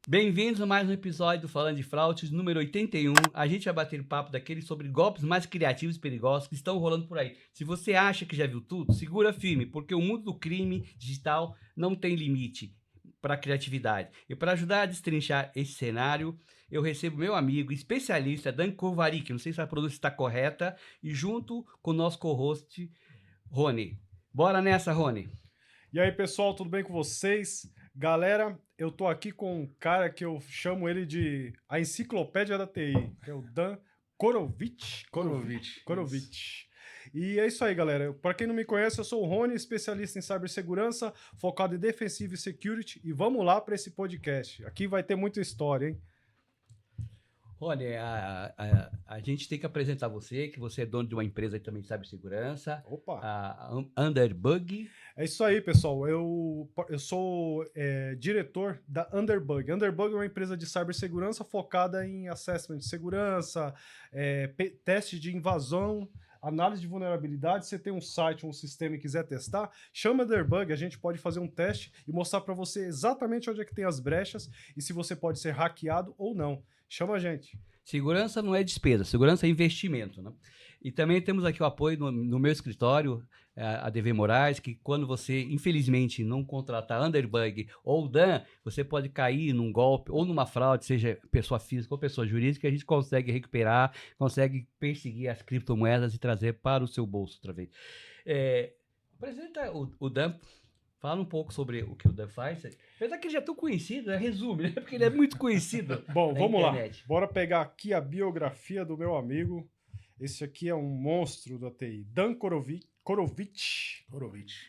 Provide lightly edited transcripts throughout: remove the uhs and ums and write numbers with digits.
Bem-vindos a mais um episódio do Falando de Fraudes, número 81. A gente vai bater papo daqueles sobre golpes mais criativos e perigosos que estão rolando por aí. Se você acha que já viu tudo, segura firme, porque o mundo do crime digital não tem limite para a criatividade. E para ajudar a destrinchar esse cenário, eu recebo meu amigo especialista, Dan Kovarik, não sei se a pronúncia está correta, e junto com o nosso co-host, Rony. Bora nessa, Rony. E aí, pessoal, tudo bem com vocês? Galera, eu tô aqui com um cara que eu chamo ele de a enciclopédia da TI, que é o Dan Korovitch. E é isso aí, galera. Para quem não me conhece, eu sou o Rony, especialista em cibersegurança, focado em defensive e security, e vamos lá para esse podcast. Aqui vai ter muita história, hein? Olha, a gente tem que apresentar você, que você é dono de uma empresa também de cibersegurança, Opa! a Underbug. É isso aí, pessoal. Eu sou diretor da Underbug. Underbug é uma empresa de cibersegurança focada em assessment de segurança, teste de invasão, análise de vulnerabilidade. Você tem um site, um sistema e quiser testar, chama Underbug, a gente pode fazer um teste e mostrar para você exatamente onde é que tem as brechas e se você pode ser hackeado ou não. Chama a gente. Segurança não é despesa, segurança é investimento, né? E também temos aqui o apoio no meu escritório, a DV Moraes, que quando você, infelizmente, não contratar Underbug ou Dan, você pode cair num golpe ou numa fraude, seja pessoa física ou pessoa jurídica, a gente consegue recuperar, consegue perseguir as criptomoedas e trazer para o seu bolso outra vez. Apresenta o Dan. Fala um pouco sobre o que o Dan faz. Apesar que ele já é tão conhecido, resume, né? Porque ele é muito conhecido. Bom, vamos internet. lá. Bora pegar aqui a biografia do meu amigo. Esse aqui é um monstro da TI. Dan Korovitch.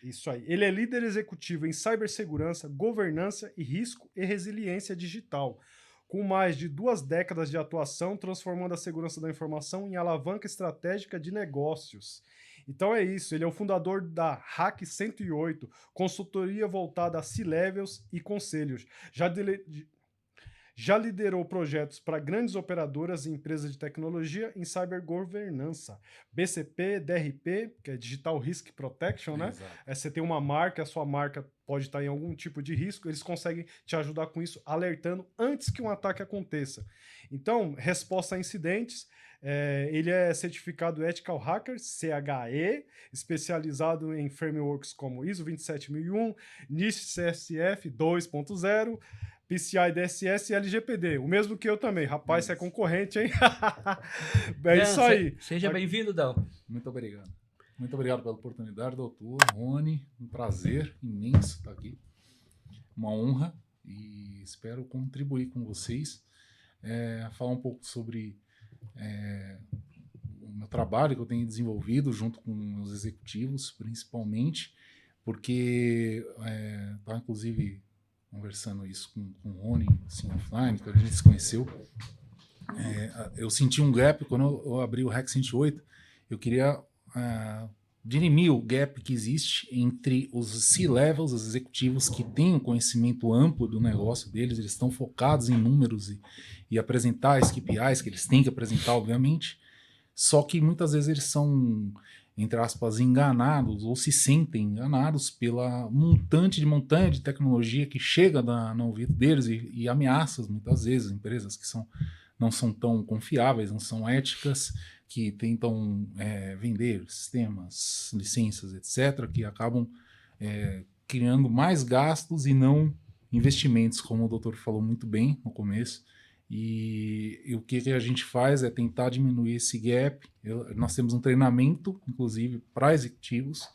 Isso aí. Ele é líder executivo em cibersegurança, governança e risco e resiliência digital, com mais de 2 décadas de atuação, transformando a segurança da informação em alavanca estratégica de negócios. Então é isso, ele é o fundador da Hack 108, consultoria voltada a C-levels e conselhos. Já liderou projetos para grandes operadoras e empresas de tecnologia em cibergovernança. BCP, DRP, que é Digital Risk Protection, né? Você tem uma marca, a sua marca pode estar em algum tipo de risco, eles conseguem te ajudar com isso, alertando antes que um ataque aconteça. Então, resposta a incidentes. Ele é certificado Ethical Hacker, CHE, especializado em frameworks como ISO 27001, NIST CSF 2.0, PCI DSS e LGPD. O mesmo que eu também. Rapaz, você é concorrente, hein? Isso aí. Seja bem-vindo, Dão. Muito obrigado. Muito obrigado pela oportunidade, doutor Rony. Um prazer imenso estar aqui. Uma honra e espero contribuir com vocês. Falar um pouco sobre o meu trabalho que eu tenho desenvolvido junto com os executivos, principalmente, porque estava inclusive conversando isso com o Rony, assim, offline, que a gente se conheceu. Eu senti um gap quando eu abri o Hack 108. Eu queria dirimir o gap que existe entre os C-levels, os executivos que têm um conhecimento amplo do negócio deles, eles estão focados em números e apresentar as KPIs que eles têm que apresentar, obviamente, só que muitas vezes eles são, entre aspas, enganados ou se sentem enganados pela montante de tecnologia que chega no ouvido deles e ameaças, muitas vezes, empresas que não são tão confiáveis, não são éticas, que tentam vender sistemas, licenças, etc., que acabam criando mais gastos e não investimentos, como o doutor falou muito bem no começo. E o que a gente faz é tentar diminuir esse gap. Nós temos um treinamento, inclusive, para executivos,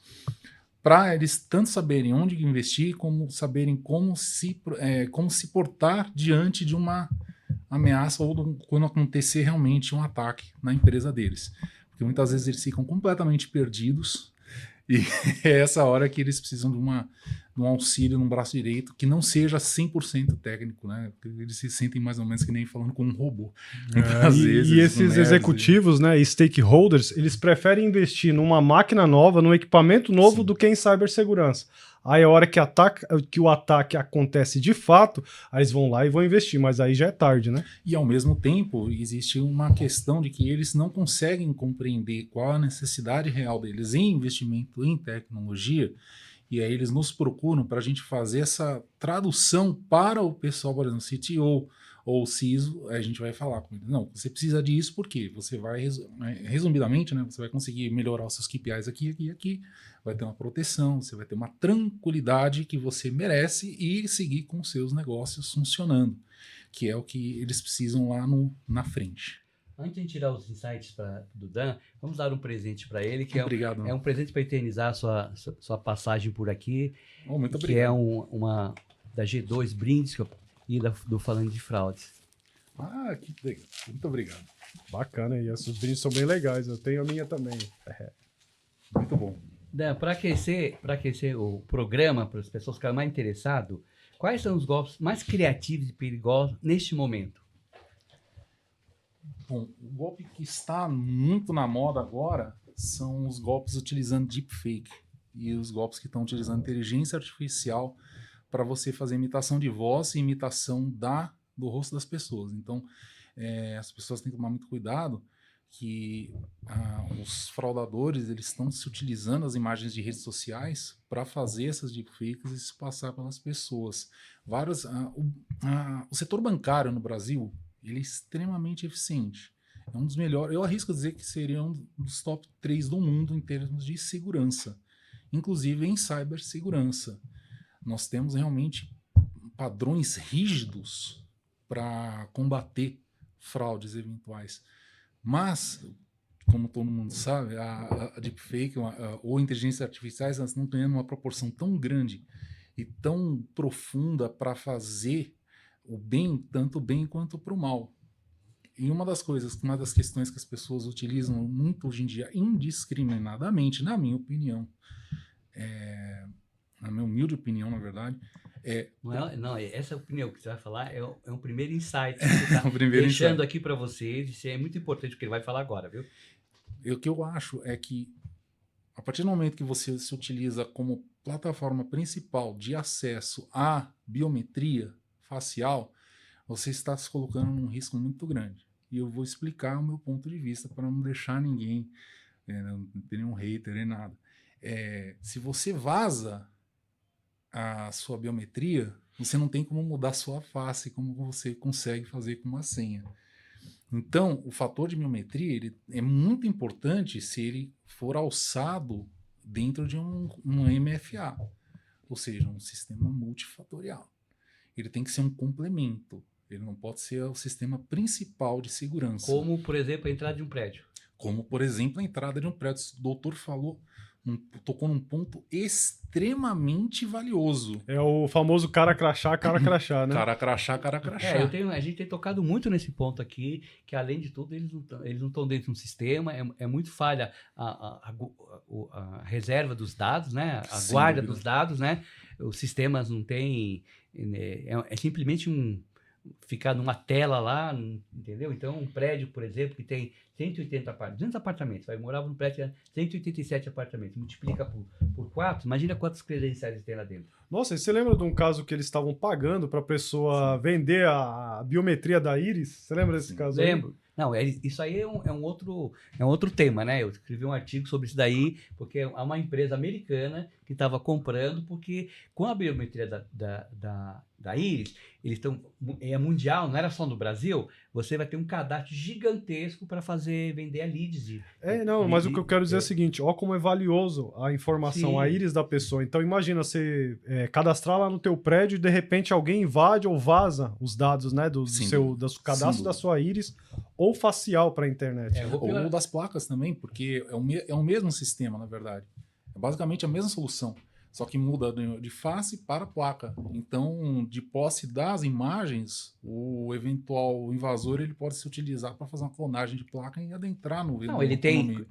para eles tanto saberem onde investir, como saberem como se portar diante de uma ameaça ou quando acontecer realmente um ataque na empresa deles. Porque muitas vezes eles ficam completamente perdidos e é essa hora que eles precisam de um auxílio no braço direito que não seja 100% técnico, né? Porque eles se sentem mais ou menos que nem falando com um robô. E esses executivos, né, e stakeholders, eles preferem investir numa máquina nova, num equipamento novo, sim, do que em cibersegurança. Aí a hora que o ataque acontece de fato, aí eles vão lá e vão investir, mas aí já é tarde, né? E ao mesmo tempo, existe uma questão de que eles não conseguem compreender qual a necessidade real deles em investimento em tecnologia E aí eles nos procuram para a gente fazer essa tradução para o pessoal, por exemplo, CTO ou CISO, a gente vai falar com ele. Não, você precisa disso porque você vai, resumidamente, né, você vai conseguir melhorar os seus KPIs aqui, aqui, aqui, vai ter uma proteção, você vai ter uma tranquilidade que você merece e seguir com os seus negócios funcionando, que é o que eles precisam lá na frente. Antes de tirar os insights do Dan, vamos dar um presente para ele, que Obrigado. é um presente para eternizar a sua passagem por aqui. Muito que obrigado. é uma da G2 Brindes e do Falando de Fraudes. Ah, que legal. Muito obrigado. Bacana, e esses brindes são bem legais. Eu tenho a minha também. Muito bom. Dan, para aquecer o programa, para as pessoas ficarem mais interessadas, quais são os golpes mais criativos e perigosos neste momento? Bom, o golpe que está muito na moda agora são os golpes utilizando deepfake e os golpes que estão utilizando inteligência artificial para você fazer imitação de voz e imitação do rosto das pessoas. Então, as pessoas têm que tomar muito cuidado que os fraudadores eles estão se utilizando as imagens de redes sociais para fazer essas deepfakes e se passar pelas pessoas. O setor bancário no Brasil ele é extremamente eficiente. É um dos melhores. Eu arrisco dizer que seria um dos top 3 do mundo em termos de segurança, inclusive em cibersegurança. Nós temos realmente padrões rígidos para combater fraudes eventuais. Mas, como todo mundo sabe, a deepfake ou inteligência artificiais elas não têm uma proporção tão grande e tão profunda para fazer o bem, tanto o bem quanto para o mal. E uma das questões que as pessoas utilizam muito hoje em dia, indiscriminadamente, na minha opinião, na minha humilde opinião, na verdade, Não, essa opinião que você vai falar é um primeiro insight que você está deixando insight aqui para vocês. Isso é muito importante o que ele vai falar agora, viu? O que eu acho é que, a partir do momento que você se utiliza como plataforma principal de acesso à biometria facial, você está se colocando num risco muito grande. E eu vou explicar o meu ponto de vista para não deixar ninguém, não ter nenhum hater nem nada. Se você vaza a sua biometria, você não tem como mudar sua face, como você consegue fazer com uma senha. Então, o fator de biometria ele é muito importante se ele for alçado dentro de um MFA, ou seja, um sistema multifatorial. Ele tem que ser um complemento. Ele não pode ser o sistema principal de segurança. Como, por exemplo, a entrada de um prédio. Como, por exemplo, a entrada de um prédio. O doutor tocou num ponto extremamente valioso. É o famoso cara crachá, né? Cara crachá. A gente tem tocado muito nesse ponto aqui, que além de tudo, eles não estão dentro de um sistema, é muito falha a reserva dos dados, né? A Sem guarda dúvida. dos dados, né? Os sistemas não têm... É simplesmente ficar numa tela lá, entendeu? Então, um prédio, por exemplo, que tem 200 apartamentos, vai morar num prédio que tem 187 apartamentos, multiplica por 4, imagina quantos credenciais tem lá dentro. Nossa, e você lembra de um caso que eles estavam pagando para a pessoa vender a biometria da íris? Você lembra desse caso aí? Lembro. Não, isso aí é um outro tema, né? Eu escrevi um artigo sobre isso daí, porque é uma empresa americana que estava comprando, porque com a biometria da íris, eles estão. É mundial, não era só no Brasil, você vai ter um cadastro gigantesco para vender a leads. Mas o que eu quero dizer é o seguinte: ó, como é valioso a informação, Sim. a íris da pessoa. Então, imagina você cadastrar lá no teu prédio e de repente alguém invade ou vaza os dados, né, do cadastro da sua íris ou facial para a internet. Ou das placas também, porque é o mesmo sistema, na verdade. É basicamente a mesma solução, só que muda de face para placa. Então, de posse das imagens, o eventual invasor ele pode se utilizar para fazer uma clonagem de placa e adentrar no Não, ele tem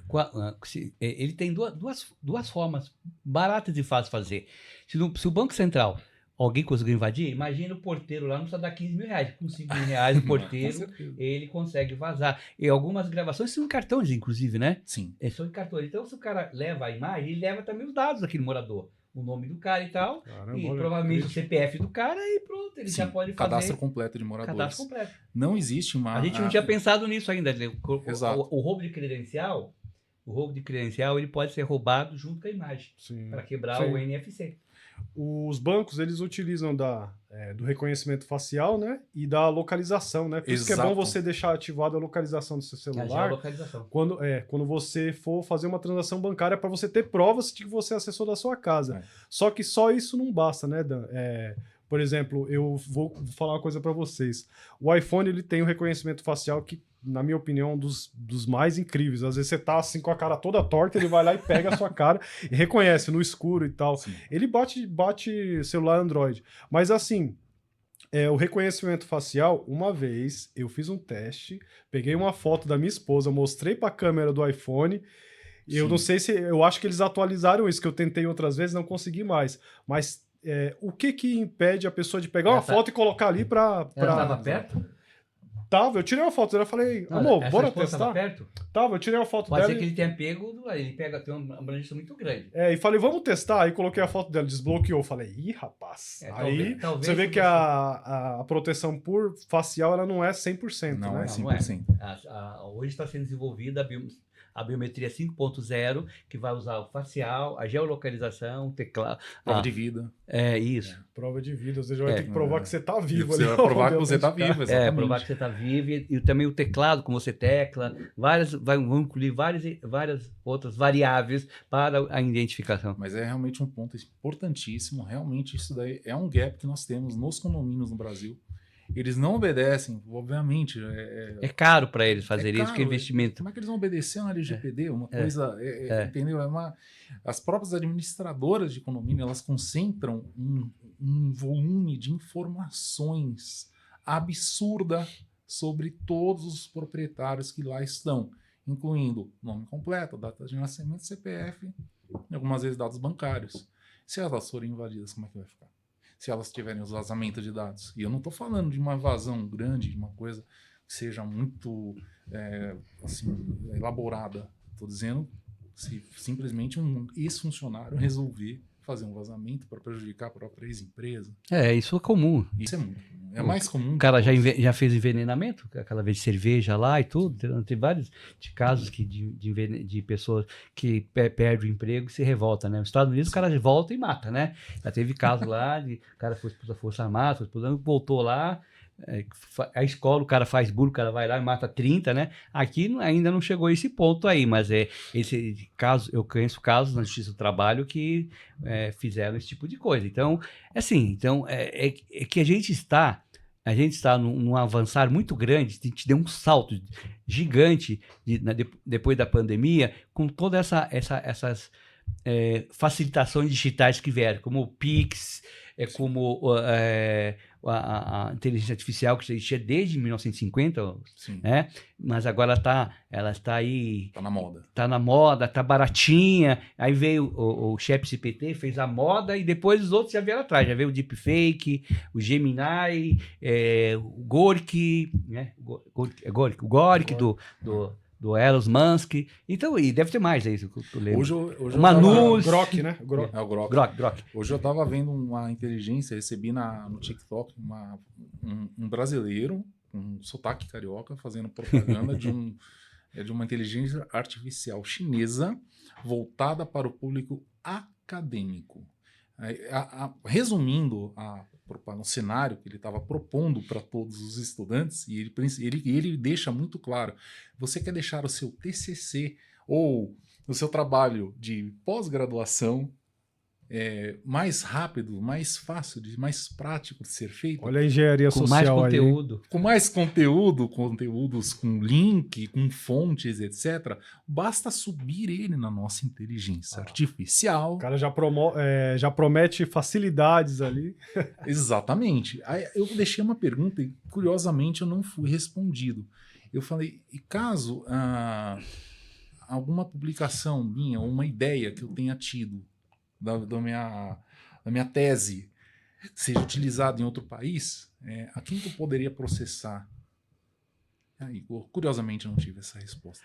duas formas baratas e fáceis de fazer. Se o Banco Central, alguém conseguiu invadir, imagina o porteiro lá, não precisa dar 15 mil reais. Com 5 mil reais, o porteiro, ele consegue vazar. E algumas gravações são em cartões, inclusive, né? Sim. São em cartões. Então, se o cara leva a imagem, ele leva também os dados daquele morador. O nome do cara e tal. Caramba, e olha, provavelmente o CPF do cara e pronto. Ele já pode fazer. Cadastro completo de moradores. Cadastro completo. Não existe uma... A gente não tinha pensado nisso ainda. Exato. O roubo de credencial o roubo de credencial ele pode ser roubado junto com a imagem, Sim. para quebrar Sim. o NFC. Os bancos, eles utilizam do reconhecimento facial, né? E da localização, né? Por isso que é bom Exato. você deixar ativada a localização do seu A celular geolocalização. quando você for fazer uma transação bancária para você ter provas de que você acessou da sua casa. É. Só que só isso não basta, né, Dan? Por exemplo, eu vou falar uma coisa para vocês. O iPhone, ele tem o reconhecimento facial que, na minha opinião, é um dos mais incríveis. Às vezes você tá assim com a cara toda torta, ele vai lá e pega a sua cara e reconhece no escuro e tal. Sim. Ele bate celular Android. Mas assim, o reconhecimento facial, uma vez eu fiz um teste, peguei uma foto da minha esposa, mostrei para a câmera do iPhone. Eu Sim. não sei se... Eu acho que eles atualizaram isso, que eu tentei outras vezes, não consegui mais. Mas o que impede a pessoa de pegar uma foto e colocar ali para... Ela estava perto? Tava, eu tirei uma foto dela e falei, amor, Essa bora esposa testar? Tava perto? Tava, eu tirei uma foto Pode dela ser que ele tenha pego, ele tem uma abrangência muito grande. e falei, vamos testar. Aí coloquei a foto dela, desbloqueou. Falei, ih, rapaz. Aí talvez você vê que a proteção por facial ela não é 100%, Não né? é Não é. 100%. Hoje está sendo desenvolvida a biometria 5.0, que vai usar o facial, a geolocalização, o teclado. Prova de vida. É isso. Prova de vida, ou seja, vai ter que provar que você tá vivo Você ali. vai provar que onde você tá autenticar. vivo, exatamente. Provar que você está vivo e também o teclado, como você tecla, vão incluir várias outras variáveis para a identificação. Mas é realmente um ponto importantíssimo. Realmente, isso daí é um gap que nós temos nos condomínios no Brasil. Eles não obedecem, obviamente. É caro para eles fazerem isso, caro, que é investimento. Como é que eles vão obedecer a uma LGPD? Uma coisa, entendeu? As próprias administradoras de condomínio, elas concentram um volume de informações absurda sobre todos os proprietários que lá estão, incluindo nome completo, data de nascimento, CPF, e algumas vezes dados bancários. Se elas forem invadidas, como é que vai ficar? Se elas tiverem os vazamentos de dados. E eu não estou falando de uma vazão grande, de uma coisa que seja muito elaborada. Estou dizendo se simplesmente um ex-funcionário resolver fazer um vazamento para prejudicar a própria ex-empresa. Isso é comum. Isso é muito comum. É mais comum. O cara já fez envenenamento, aquela vez de cerveja lá e tudo. Tem vários casos de pessoas que perdem o emprego e se revoltam, né? Nos Estados Unidos o cara volta e mata, né? Já teve caso lá, o cara foi expulso da Força Armada, voltou lá, a escola, o cara faz burro, o cara vai lá e mata 30, né? Aqui ainda não chegou a esse ponto aí, mas esse caso, eu conheço casos na Justiça do Trabalho que fizeram esse tipo de coisa. Então, é que a gente está num avançar muito grande, a gente deu um salto gigante depois da pandemia, com todas essas facilitações digitais que vieram, como o Pix, como a inteligência artificial que existia desde 1950, Sim. né? Mas agora ela está aí... Está na moda. Está na moda, está baratinha. Aí veio o ChatGPT, fez a moda, e depois os outros já vieram atrás. Já veio o Deepfake, o Gemini, o Gork, né? O Gork do Elon Musk. Então, e deve ter mais aí, que eu lembro. Hoje o Manus. Grok, né? É o Grok. Grok. Hoje eu estava vendo uma inteligência, recebi no TikTok um brasileiro, um sotaque carioca, fazendo propaganda de uma inteligência artificial chinesa voltada para o público acadêmico. Resumindo o cenário que ele estava propondo para todos os estudantes, e ele deixa muito claro: você quer deixar o seu TCC ou o seu trabalho de pós-graduação mais rápido, mais fácil, mais prático de ser feito? Olha a engenharia com social mais conteúdo. aí. Com mais conteúdos com link, com fontes, etc. Basta subir ele na nossa inteligência artificial. O cara já promete facilidades ali. Exatamente. Aí eu deixei uma pergunta e, curiosamente, eu não fui respondido. Eu falei, e caso alguma publicação minha, ou uma ideia que eu tenha tido da minha tese seja utilizada em outro país, a quem que eu poderia processar? Aí, curiosamente, eu não tive essa resposta.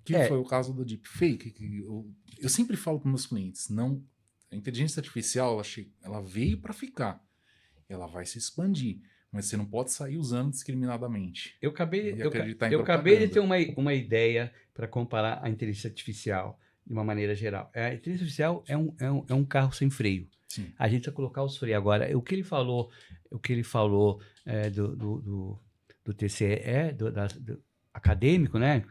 Que foi o caso do Deepfake. Que eu sempre falo para meus clientes, a inteligência artificial ela veio para ficar. Ela vai se expandir. Mas você não pode sair usando discriminadamente. Eu acabei E acreditar em de ter propaganda. uma ideia para comparar a inteligência artificial de uma maneira geral. A inteligência artificial é um carro sem freio. Sim. A gente vai colocar os freios. Agora, o que ele falou do TCE, acadêmico, né?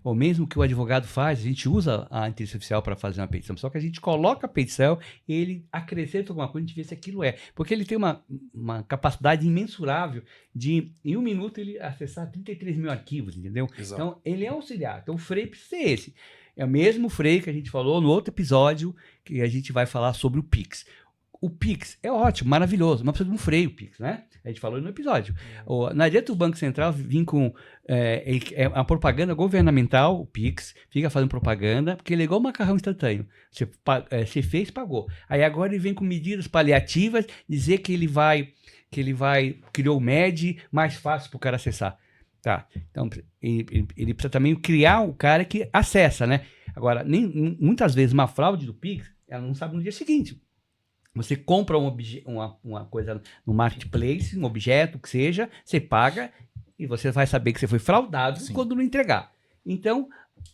Ou mesmo que o advogado faz, a gente usa a inteligência artificial para fazer uma petição, só que a gente coloca a petição e ele acrescenta alguma coisa, a gente vê se aquilo é. Porque ele tem uma capacidade imensurável de, em 1 minuto, ele acessar 33 mil arquivos, entendeu? Exato. Então, ele é auxiliar. Então, o freio precisa ser esse. É o mesmo freio que a gente falou no outro episódio, que a gente vai falar sobre o Pix. O Pix é ótimo, maravilhoso, mas precisa de um freio, o Pix, né? A gente falou no episódio. Não adianta o Banco Central vir com a propaganda governamental, o Pix, fica fazendo propaganda, porque ele é igual um macarrão instantâneo. Você fez, pagou. Aí agora ele vem com medidas paliativas, dizer que ele criou o MED mais fácil para o cara acessar. Tá, então ele precisa também criar o cara que acessa, né? Agora, muitas vezes uma fraude do Pix, ela não sabe no dia seguinte. Você compra uma coisa no marketplace, um objeto, que seja, você paga e você vai saber que você foi fraudado quando não entregar. Então,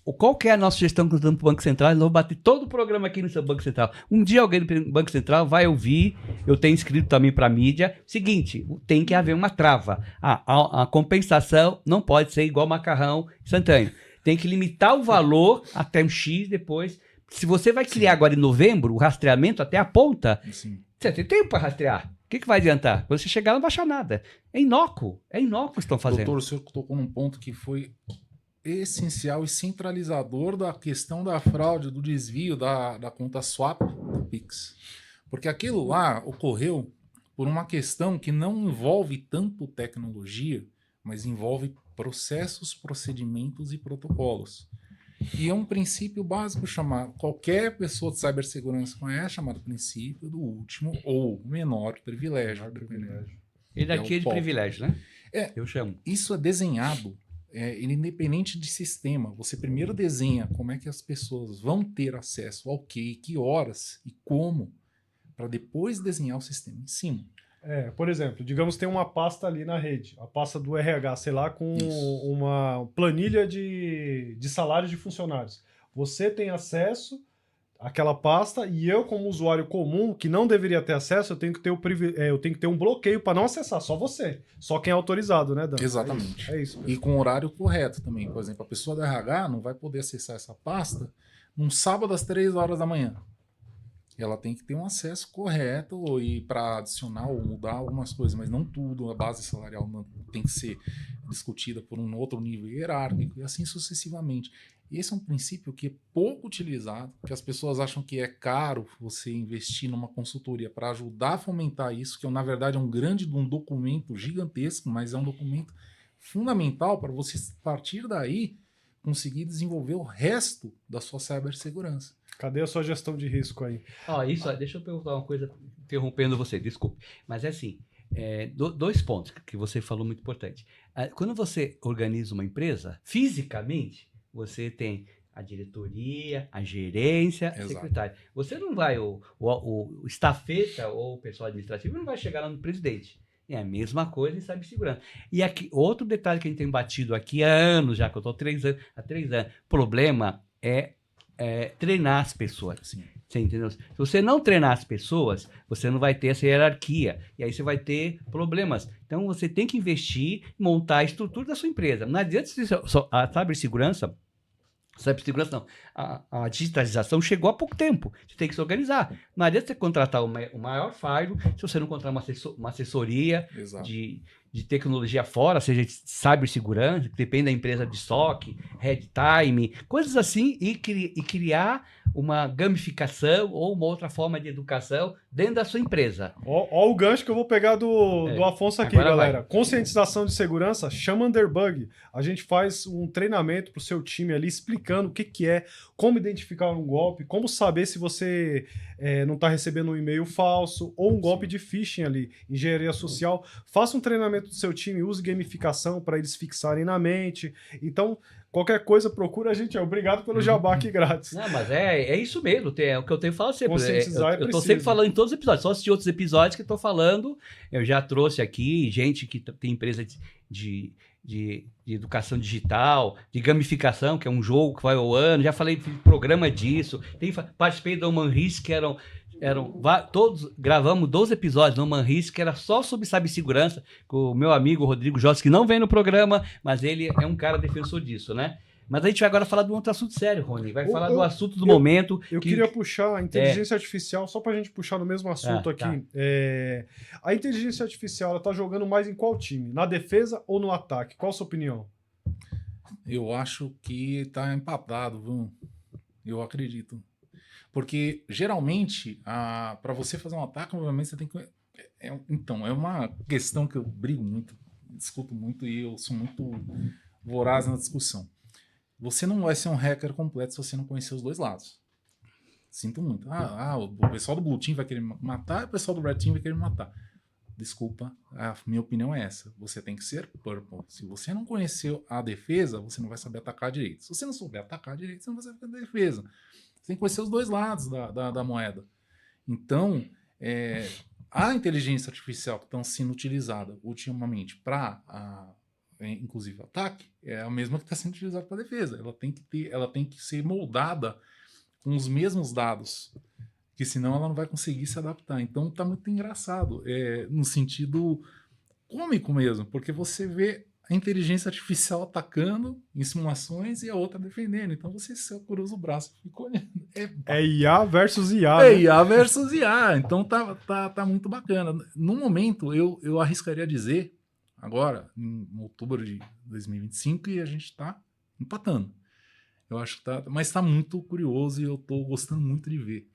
qual que é a nossa gestão que nós damos para o Banco Central? Nós vamos bater todo o programa aqui no seu Banco Central. Um dia alguém do Banco Central vai ouvir, eu tenho escrito também para a mídia, seguinte, tem que haver uma trava. A compensação não pode ser igual macarrão instantâneo. Tem que limitar o valor até um X depois. Se você vai criar agora em novembro o rastreamento até a ponta, você tem tempo para rastrear. O que vai adiantar? Quando você chegar, não vai achar nada. É inócuo. É inócuo o que estão fazendo. Doutor, o senhor tocou num ponto que foi essencial e centralizador da questão da fraude, do desvio da conta swap do Pix. Porque aquilo lá ocorreu por uma questão que não envolve tanto tecnologia, mas envolve processos, procedimentos e protocolos. E é um princípio básico chamado, qualquer pessoa de cibersegurança conhece, chamado princípio do último ou menor privilégio. Ele daqui é de privilégio, né? Eu chamo. Isso é desenhado, independente de sistema. Você primeiro desenha como é que as pessoas vão ter acesso ao que horas e como, para depois desenhar o sistema em cima. Por exemplo, digamos que tem uma pasta ali na rede, a pasta do RH, sei lá, com uma planilha de salários de funcionários. Você tem acesso àquela pasta e eu, como usuário comum, que não deveria ter acesso, eu tenho que ter um bloqueio para não acessar, só você. Só quem é autorizado, né, Dan? Exatamente. É isso. E com o horário correto também. Por exemplo, a pessoa do RH não vai poder acessar essa pasta num sábado às 3 horas da manhã. Ela tem que ter um acesso correto e para adicionar ou mudar algumas coisas, mas não tudo. A base salarial não tem que ser discutida por um outro nível hierárquico e assim sucessivamente. Esse é um princípio que é pouco utilizado, que as pessoas acham que é caro você investir numa consultoria para ajudar a fomentar isso, que na verdade é um documento gigantesco, mas é um documento fundamental para você, a partir daí, conseguir desenvolver o resto da sua cibersegurança. Cadê a sua gestão de risco aí? Deixa eu perguntar uma coisa, interrompendo você, desculpe. Mas é assim, 2 pontos que você falou muito importante. Quando você organiza uma empresa, fisicamente, você tem a diretoria, a gerência, a secretária. Você não vai, o estafeta ou o pessoal administrativo não vai chegar lá no presidente. É a mesma coisa em cibersegurança. E aqui, outro detalhe que a gente tem batido aqui há anos, já que eu estou há 3 anos, problema é treinar as pessoas. Sim. Você entendeu? Se você não treinar as pessoas, você não vai ter essa hierarquia. E aí você vai ter problemas. Então você tem que investir, montar a estrutura da sua empresa. Não adianta a cibersegurança não. A digitalização chegou há pouco tempo. Você tem que se organizar. Não adianta você contratar o maior firewall se você não contratar uma assessoria de tecnologia fora, seja de cibersegurança, que depende da empresa de SOC, Red Time, coisas assim, e criar uma gamificação ou uma outra forma de educação dentro da sua empresa. Ó o gancho que eu vou pegar do Afonso aqui, agora galera. vai. Conscientização de segurança, chama Underbug. A gente faz um treinamento pro seu time ali, explicando o que é, como identificar um golpe, como saber se você não está recebendo um e-mail falso ou um golpe de phishing ali, engenharia social. Faça um treinamento do seu time, use gamificação para eles fixarem na mente. Então, Qualquer coisa, procura a gente. Obrigado pelo jabá aqui grátis. Não, mas é isso mesmo. É o que eu tenho falado sempre. Conscientizar Eu tô sempre falando em todos os episódios. Só assistir outros episódios que eu tô falando. Eu já trouxe aqui gente que tem empresa de educação digital, de gamificação, que é um jogo que vai ao ano. Já falei de programa disso. Participei do Human Risk, que todos gravamos 12 episódios no Human Risk, que era só sobre cibersegurança, com o meu amigo Rodrigo Jossi, que não vem no programa, mas ele é um cara defensor disso, né? Mas a gente vai agora falar de um outro assunto sério, Rony. Vai falar do assunto do momento. Eu queria puxar a inteligência artificial, só pra gente puxar no mesmo assunto aqui. Tá. A inteligência artificial, ela tá jogando mais em qual time? Na defesa ou no ataque? Qual a sua opinião? Eu acho que tá empatado, viu? Eu acredito. Porque, geralmente, para você fazer um ataque, obviamente, você tem que... Então, é uma questão que eu brigo muito, discuto muito e eu sou muito voraz na discussão. Você não vai ser um hacker completo se você não conhecer os dois lados. Sinto muito. O pessoal do Blue Team vai querer me matar e o pessoal do Red Team vai querer me matar. Desculpa, a minha opinião é essa. Você tem que ser Purple. Se você não conheceu a defesa, você não vai saber atacar direito. Se você não souber atacar direito, você não vai saber a defesa. Você tem que conhecer os dois lados da moeda. Então, a inteligência artificial que está sendo utilizada ultimamente para, inclusive, ataque, é a mesma que está sendo utilizada para defesa. Ela tem que ser moldada com os mesmos dados, que senão ela não vai conseguir se adaptar. Então, está muito engraçado, no sentido cômico mesmo, porque você vê a inteligência artificial atacando em simulações e a outra defendendo. Então você cruza o braço e fica olhando. É IA versus IA. É, né? IA versus IA. Então tá muito bacana. No momento, eu arriscaria dizer, agora, em outubro de 2025, que a gente está empatando. Eu acho que tá, mas está muito curioso e eu estou gostando muito de ver.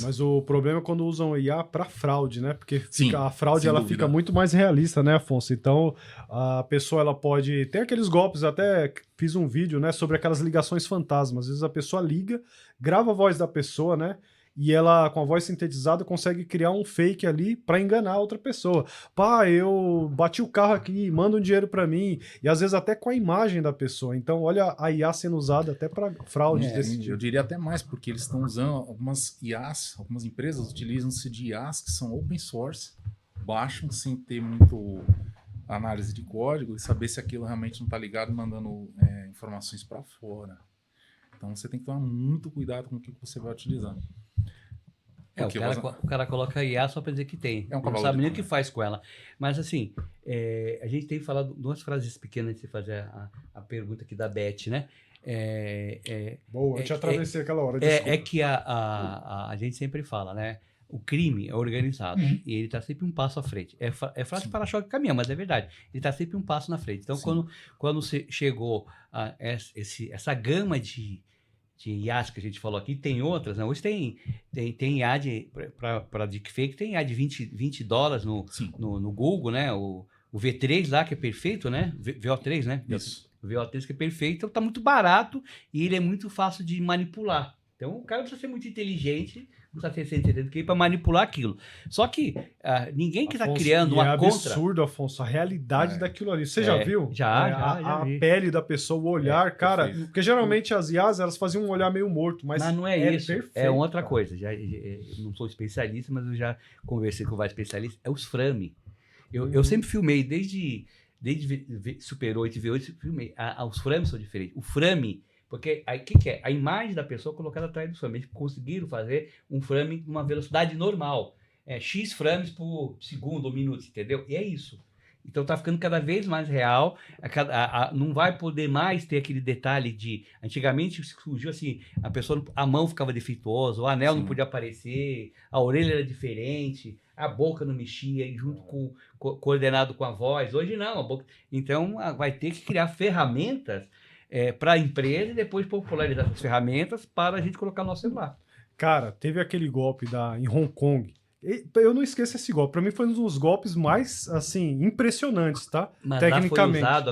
Mas o problema é quando usam IA para fraude, né? Porque sim, a fraude ela fica muito mais realista, né, Afonso? Então a pessoa ela pode tem aqueles golpes, até fiz um vídeo, né, sobre aquelas ligações fantasmas. Às vezes a pessoa liga, grava a voz da pessoa, né? E ela, com a voz sintetizada, consegue criar um fake ali para enganar a outra pessoa. Pá, eu bati o carro aqui, manda um dinheiro para mim. E às vezes até com a imagem da pessoa. Então, olha a IA sendo usada até para fraudes desse tipo. Eu diria até mais, porque eles estão usando algumas IAs, algumas empresas utilizam-se de IAs que são open source, baixam sem ter muito análise de código e saber se aquilo realmente não está ligado mandando informações para fora. Então, você tem que tomar muito cuidado com o que você vai utilizar. O cara coloca IA só para dizer que tem. Não sabe nem o que faz com ela. Mas assim, a gente tem falado duas frases pequenas antes de fazer a pergunta aqui da Beth, né? Boa, eu te atravessei aquela hora. É que a gente sempre fala, né? O crime é organizado e ele está sempre um passo à frente. É frase de para-choque de caminhão, mas é verdade. Ele está sempre um passo na frente. Então, quando chegou essa gama de IAs que a gente falou aqui, tem outras, né? Hoje tem IA para deepfake, tem IA de $20 no Google, né? O V3 lá, que é perfeito, né? VO3, né? Isso. O VO3 que é perfeito, então tá muito barato e ele é muito fácil de manipular. Então o cara não precisa ser muito inteligente, não precisa ser entendendo que para manipular aquilo. Só que ninguém que está criando uma contra... É absurdo, Afonso, a realidade daquilo ali. Você já viu? Já vi. A pele da pessoa, o olhar, cara... Perfeito. Porque geralmente as IAs, elas faziam um olhar meio morto, mas não é isso. Perfeito, é outra coisa. Não sou especialista, mas eu já conversei com vários especialistas. É os frame. Eu sempre filmei, desde Super 8 e V8, filmei. Os frames são diferentes. O frame... Porque o que é? A imagem da pessoa colocada atrás do frame. Eles conseguiram fazer um frame com uma velocidade normal. X frames por segundo ou minuto, entendeu? E é isso. Então tá ficando cada vez mais real. Não vai poder mais ter aquele detalhe de... Antigamente surgiu assim, a mão ficava defeituosa, o anel não podia aparecer, a orelha era diferente, a boca não mexia, junto coordenado com a voz. Hoje não. Então vai ter que criar ferramentas para a empresa e depois popularizar essas ferramentas para a gente colocar no nosso celular. Cara, teve aquele golpe em Hong Kong. Eu não esqueço esse golpe. Para mim foi um dos golpes mais, assim, impressionantes, tá? Mas tecnicamente. Lá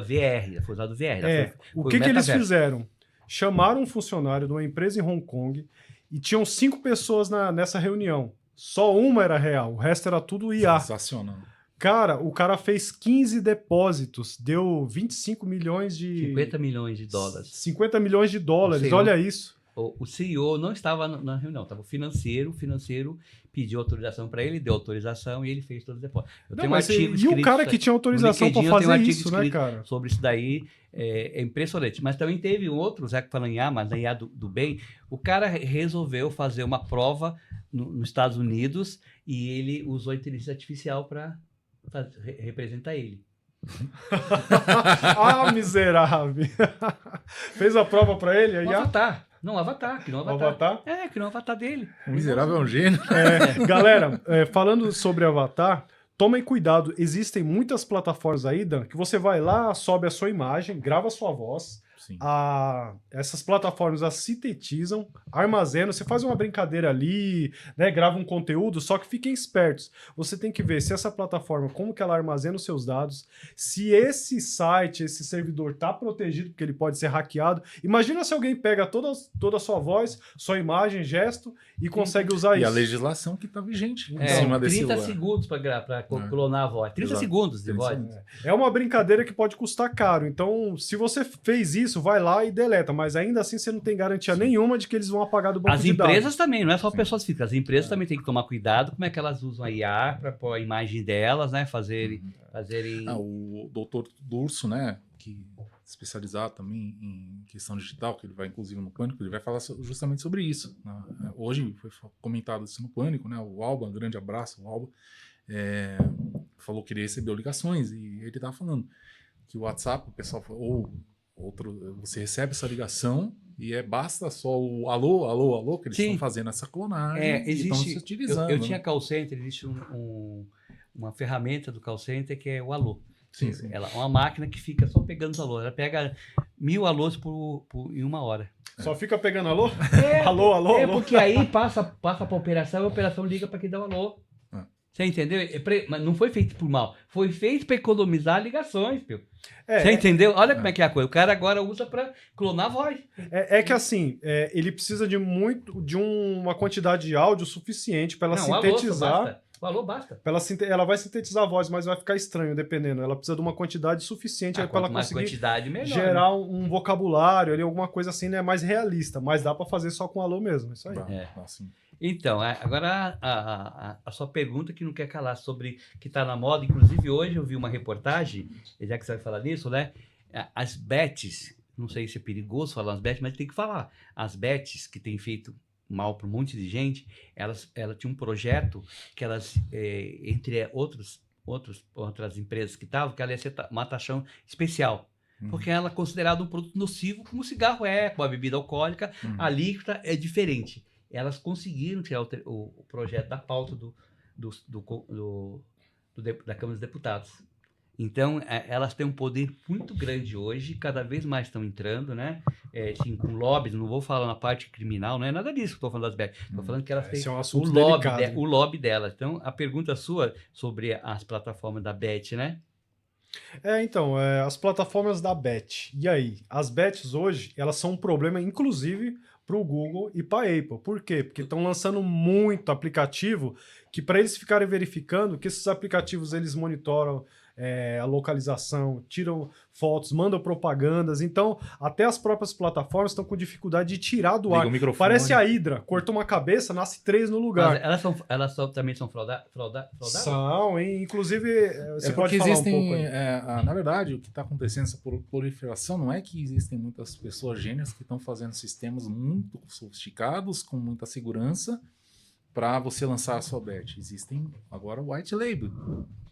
foi usado VR. O que eles fizeram? Chamaram um funcionário de uma empresa em Hong Kong e tinham 5 pessoas nessa reunião. Só uma era real, o resto era tudo IA. Sensacional. Cara, o cara fez 15 depósitos, deu 25 milhões de... 50 milhões de dólares. 50 milhões de dólares, Sei, olha isso. O CEO não estava na reunião, estava o financeiro pediu autorização para ele, deu autorização e ele fez todo o depósito. Eu Não, tenho um mas artigo e escrito o cara que tinha autorização para LinkedIn, eu tenho um fazer artigo isso, né, escrito cara? sobre isso daí, é impressionante. Mas também teve outro, já que falando em IA, mas na IA do bem, o cara resolveu fazer uma prova nos Estados Unidos e ele usou a inteligência artificial para representar ele. Ah, miserável. Fez a prova para ele? Aí, Um avatar. Não, Avatar, criou um Avatar? É, criou um avatar dele. O miserável é um gênio. Galera, falando sobre Avatar, tomem cuidado. Existem muitas plataformas aí, Dan, que você vai lá, sobe a sua imagem, grava a sua voz. Sim. Essas plataformas as sintetizam, armazenam, você faz uma brincadeira ali, né, grava um conteúdo, só que fiquem espertos. Você tem que ver se essa plataforma, como que ela armazena os seus dados, se esse site, esse servidor está protegido, porque ele pode ser hackeado. Imagina se alguém pega toda a sua voz, sua imagem, gesto e consegue usar E isso. a legislação que está vigente em É, cima desse 30 lugar. segundos para clonar a voz. 30 Exato. segundos de 30 voz. segundos. É uma brincadeira que pode custar caro. Então, se você fez isso, vai lá e deleta. Mas ainda assim, você não tem garantia nenhuma de que eles vão apagar do banco As de empresas dados. também, não é só Sim. pessoas físicas. As empresas também têm que tomar cuidado como é que elas usam a IA para pôr a imagem delas, né? Fazerem. O doutor Durso, né, que é especializado também em questão digital, que ele vai inclusive no Pânico, ele vai falar justamente sobre isso, né? Hoje foi comentado isso no Pânico, né? O Alba, um grande abraço, o Alba, falou que ele recebeu ligações e ele estava falando que o WhatsApp, o pessoal falou, você recebe essa ligação e basta só o alô, alô, alô, que eles estão fazendo essa clonagem e estão se utilizando. Eu tinha call center, existe uma ferramenta do call center que é o alô. Sim, sim. Ela é uma máquina que fica só pegando os alôs. Ela pega 1000 alôs em uma hora. Só fica pegando alô? Alô, alô, alô. Porque aí passa para a operação e a operação liga para quem dá o alô. Você entendeu? Mas não foi feito por mal. Foi feito para economizar ligações, meu. Você entendeu? Olha como é que é a coisa. O cara agora usa para clonar a voz. É que assim, ele precisa de uma quantidade de áudio suficiente para ela sintetizar. O alô basta. Ela vai sintetizar a voz, mas vai ficar estranho, dependendo. Ela precisa de uma quantidade suficiente para ela conseguir melhor, gerar um vocabulário, ali, alguma coisa assim, né, mais realista. Mas dá para fazer só com alô mesmo. Isso aí. Assim. Então, agora a sua pergunta que não quer calar sobre que está na moda. Inclusive, hoje eu vi uma reportagem, já que você vai falar nisso, né? As bets, não sei se é perigoso falar as bets, mas tem que falar. As bets que têm feito mal para um monte de gente, elas tinham um projeto que elas, entre outras empresas que estavam, que ela ia ser uma taxação especial. Porque ela é considerada um produto nocivo, como o cigarro como a bebida alcoólica, a alíquota é diferente. Elas conseguiram tirar o projeto da pauta da Câmara dos Deputados. Então, elas têm um poder muito grande hoje, cada vez mais estão entrando, né? Assim, com lobbies, não vou falar na parte criminal, não é nada disso que estou falando das BET. Estou falando que elas têm é um assunto delicado, o lobby delas. Então, a pergunta sua sobre as plataformas da BET, né? Então, as plataformas da BET. E aí? As BETs hoje, elas são um problema, inclusive, para o Google e para a Apple. Por quê? Porque estão lançando muito aplicativo que, para eles ficarem verificando que esses aplicativos, eles monitoram a localização, tiram fotos, mandam propagandas. Então, até as próprias plataformas estão com dificuldade de tirar do ar. Parece a Hydra. Cortou uma cabeça, nasce 3 no lugar. Mas elas também são fraudáveis? São, hein? Inclusive, você pode falar existem, um pouco aí. Na verdade, o que está acontecendo, essa proliferação, não é que existem muitas pessoas gênias que estão fazendo sistemas muito sofisticados, com muita segurança, para você lançar a sua bet. Existem agora white label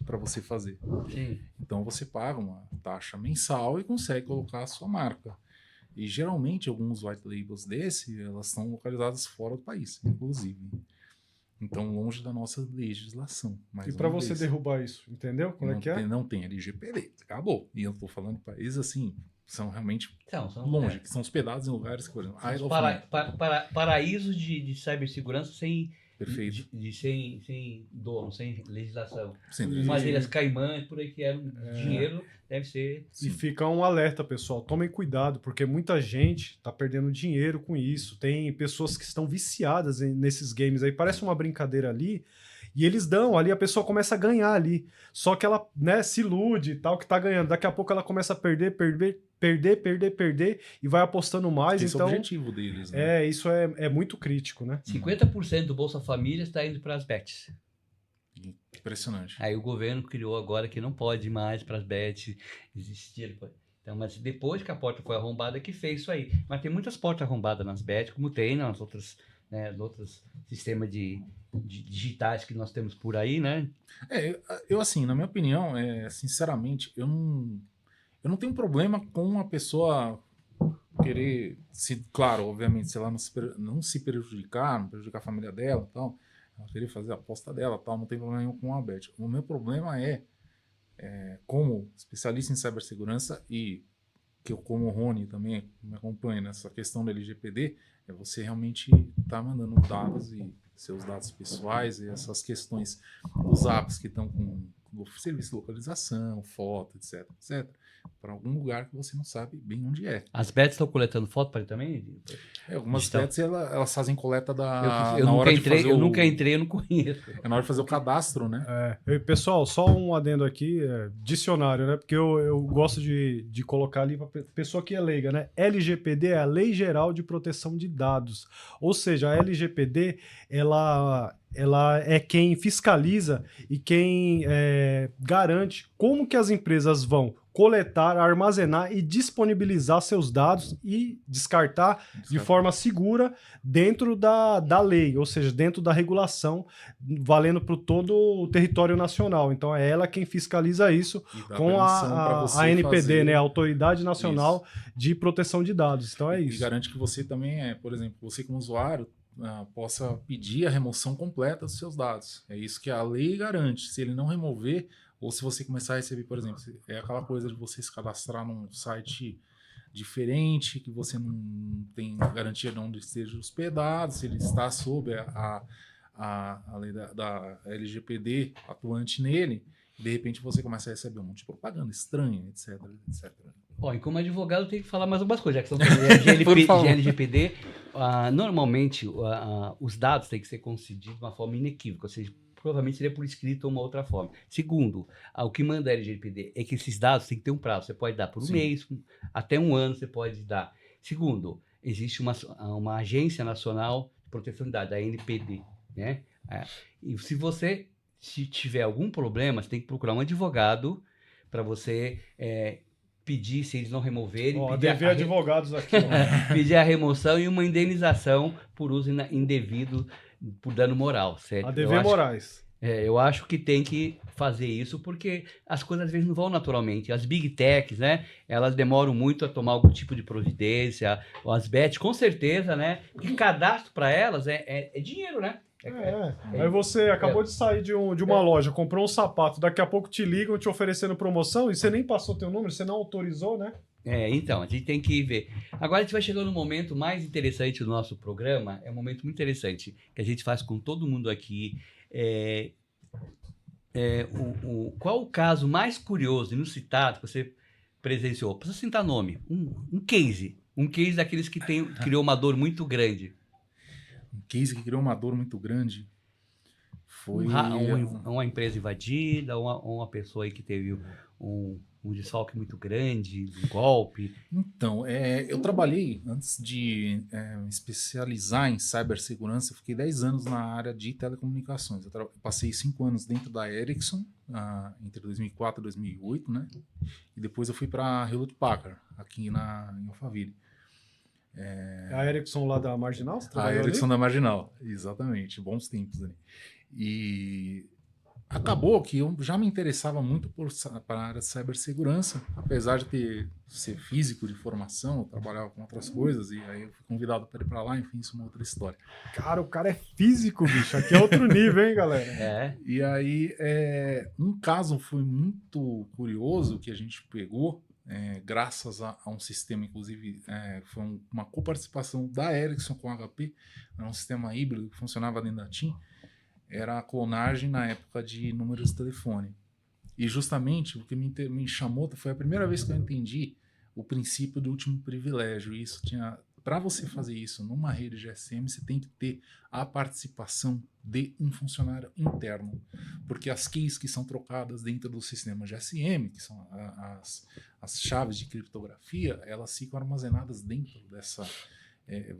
para você fazer. Sim. Então você paga uma taxa mensal e consegue colocar a sua marca. E geralmente alguns white labels elas estão localizadas fora do país, inclusive. Então longe da nossa legislação. E para você derrubar isso, entendeu? Como é que é? Não tem LGPD, acabou. E eu estou falando de países assim, são realmente longe, que são hospedados em lugares que, por exemplo, paraísos de cibersegurança sem Perfeito. Sem dono, sem legislação. Sem Umas Ilhas Caimãs, por aí que eram dinheiro, deve ser. E fica um alerta, pessoal. Tomem cuidado, porque muita gente está perdendo dinheiro com isso. Tem pessoas que estão viciadas nesses games aí. Parece uma brincadeira ali. E eles dão ali, a pessoa começa a ganhar ali. Só que ela, né, se ilude e tal, que tá ganhando. Daqui a pouco ela começa a perder, e vai apostando mais. Esse Então, é o objetivo deles, né? isso é muito crítico, né? 50% do Bolsa Família está indo para as bets. Impressionante. Aí o governo criou agora que não pode mais para as bets existir. Então, mas depois que a porta foi arrombada que fez isso aí. Mas tem muitas portas arrombadas nas bets, como tem nas outras, né, nos outros sistemas de digitais que nós temos por aí, né? Eu assim, na minha opinião, sinceramente, eu não tenho problema com uma pessoa querer, claro, obviamente, se ela não se prejudicar, não prejudicar a família dela e tal, ela querer fazer a aposta dela tal, não tem problema nenhum com a bet. O meu problema como especialista em cibersegurança e que eu, como o Rony, também me acompanho nessa questão do LGPD, você realmente estar mandando dados e seus dados pessoais e essas questões dos apps que estão com serviço de localização, foto, etc, etc, para algum lugar que você não sabe bem onde é. As bets estão coletando foto para ele também? Algumas bets elas fazem coleta eu nunca entrei, eu não conheço. É na hora de fazer o cadastro, né? Pessoal, só um adendo aqui, dicionário, né? Porque eu gosto de colocar ali para pessoa que é leiga, né? LGPD é a Lei Geral de Proteção de Dados. Ou seja, a LGPD, ela é quem fiscaliza e quem garante como que as empresas vão coletar, armazenar e disponibilizar seus dados e descartar de forma segura dentro da lei, ou seja, dentro da regulação, valendo para todo o território nacional. Então é ela quem fiscaliza isso com a ANPD, né, a Autoridade Nacional de Proteção de Dados. Então é isso. E garante que você também, por exemplo, você como usuário, possa pedir a remoção completa dos seus dados. É isso que a lei garante. Se ele não remover, ou se você começar a receber, por exemplo, é aquela coisa de você se cadastrar num site diferente, que você não tem garantia de onde esteja hospedado, se ele está sob a lei da LGPD atuante nele, de repente você começa a receber um monte de propaganda estranha, etc, etc. Bom, e como advogado tem que falar mais algumas coisas, já que estão falando de LGPD, normalmente os dados têm que ser concedidos de uma forma inequívoca, ou seja, provavelmente seria por escrito ou uma outra forma. Segundo, o que manda a LGPD é que esses dados têm que ter um prazo. Você pode dar por um mês, até um ano você pode dar. Segundo, existe uma agência nacional de proteção de dados, a ANPD, né? E se tiver algum problema, você tem que procurar um advogado para você pedir, se eles não removerem... Dever advogados aqui. Pedir a remoção e uma indenização por uso indevido, por dano moral, certo? ADV Moraes. Eu acho que tem que fazer isso porque as coisas às vezes não vão naturalmente. As big techs, né? Elas demoram muito a tomar algum tipo de providência. As bets, com certeza, né? Porque cadastro para elas é dinheiro, né? Aí você acabou de sair de uma loja, comprou um sapato, daqui a pouco te ligam te oferecendo promoção e você nem passou teu número, você não autorizou, né? Então, a gente tem que ver. Agora a gente vai chegando no momento mais interessante do nosso programa, é um momento muito interessante, que a gente faz com todo mundo aqui. Qual o caso mais curioso, inusitado, que você presenciou? Não precisa citar nome, um case daqueles que criou uma dor muito grande. Um case que criou uma dor muito grande foi... Uma empresa invadida, uma pessoa aí que teve um desfalque muito grande, um golpe. Então, eu trabalhei, antes de me especializar em cibersegurança, eu fiquei 10 anos na área de telecomunicações. Eu passei 5 anos dentro da Ericsson, entre 2004 e 2008, né? E depois eu fui para a Hewlett Packard, aqui em Alphaville. A Ericsson lá da Marginal? A Ericsson da Marginal, exatamente, bons tempos ali. E acabou que eu já me interessava muito para a área de cibersegurança, apesar de ser físico de formação, eu trabalhava com outras coisas, e aí eu fui convidado para ir para lá, enfim, isso é uma outra história. Cara, o cara é físico, bicho, aqui é outro nível, hein, galera? E aí, um caso foi muito curioso que a gente pegou, graças a um sistema, inclusive, foi uma coparticipação da Ericsson com a HP, era um sistema híbrido que funcionava dentro da TIM, era a clonagem na época de números de telefone. E justamente o que me chamou foi a primeira vez que eu entendi o princípio do último privilégio. E isso tinha para você fazer isso numa rede GSM, você tem que ter a participação de um funcionário interno, porque as keys que são trocadas dentro do sistema GSM, que são as chaves de criptografia, elas ficam armazenadas dentro dessa...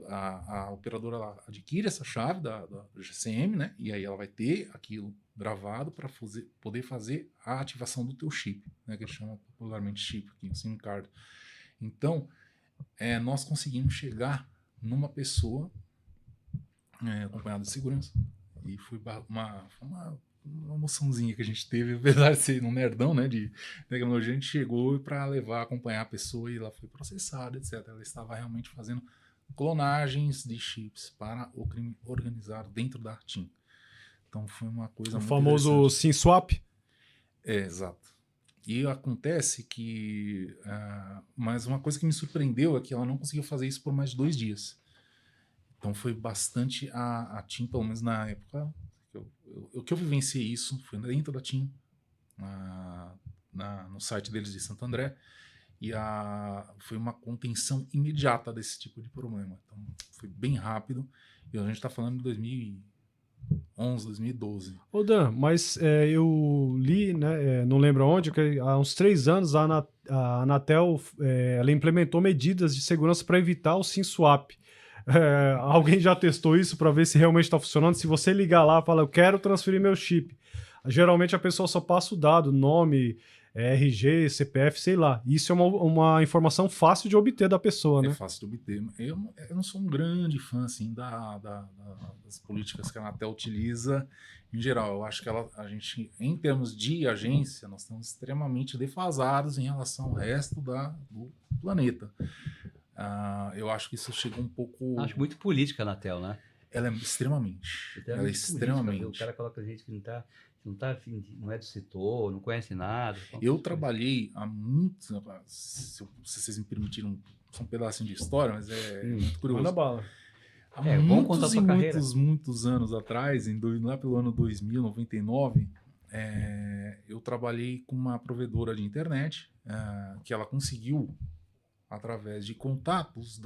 a operadora ela adquire essa chave da GSM, né? E aí ela vai ter aquilo gravado para poder fazer a ativação do teu chip, né? Que a gente chama popularmente chip, aqui, SIM card. Então, nós conseguimos chegar numa pessoa acompanhada de segurança. E foi uma emoçãozinha que a gente teve, apesar de ser um nerdão, né, de tecnologia, a gente chegou para levar, acompanhar a pessoa e ela foi processada, etc. Ela estava realmente fazendo clonagens de chips para o crime organizado dentro da TIM. Então foi uma coisa muito famoso SIM swap? Exato. E acontece que... mas uma coisa que me surpreendeu é que ela não conseguiu fazer isso por mais de 2 dias. Então foi bastante a TIM, pelo menos na época, que eu vivenciei isso, foi dentro da TIM, no site deles de Santo André, e foi uma contenção imediata desse tipo de problema. Então foi bem rápido, e a gente está falando de 2011, 2012. Ô Dan, mas eu li, né, não lembro onde, que há uns 3 anos a Anatel ela implementou medidas de segurança para evitar o SIM swap. Alguém já testou isso para ver se realmente está funcionando? Se você ligar lá e falar, eu quero transferir meu chip, geralmente a pessoa só passa o dado, nome, RG, CPF, sei lá. Isso é uma informação fácil de obter da pessoa, né? É fácil de obter. Eu não sou um grande fã assim, das políticas que a Anatel utiliza em geral. Eu acho que a gente, em termos de agência, nós estamos extremamente defasados em relação ao resto do planeta. Eu acho que isso chegou um pouco... Acho muito política a Anatel, né? Ela é extremamente. Ela é extremamente. O cara coloca gente que não é do setor, não conhece nada. Eu trabalhei há muitos... Se vocês me permitiram, só um pedacinho de história, mas muito curioso. Manda bala. Há muitos anos atrás, lá pelo ano 2000, 99, eu trabalhei com uma provedora de internet que ela conseguiu, através de contatos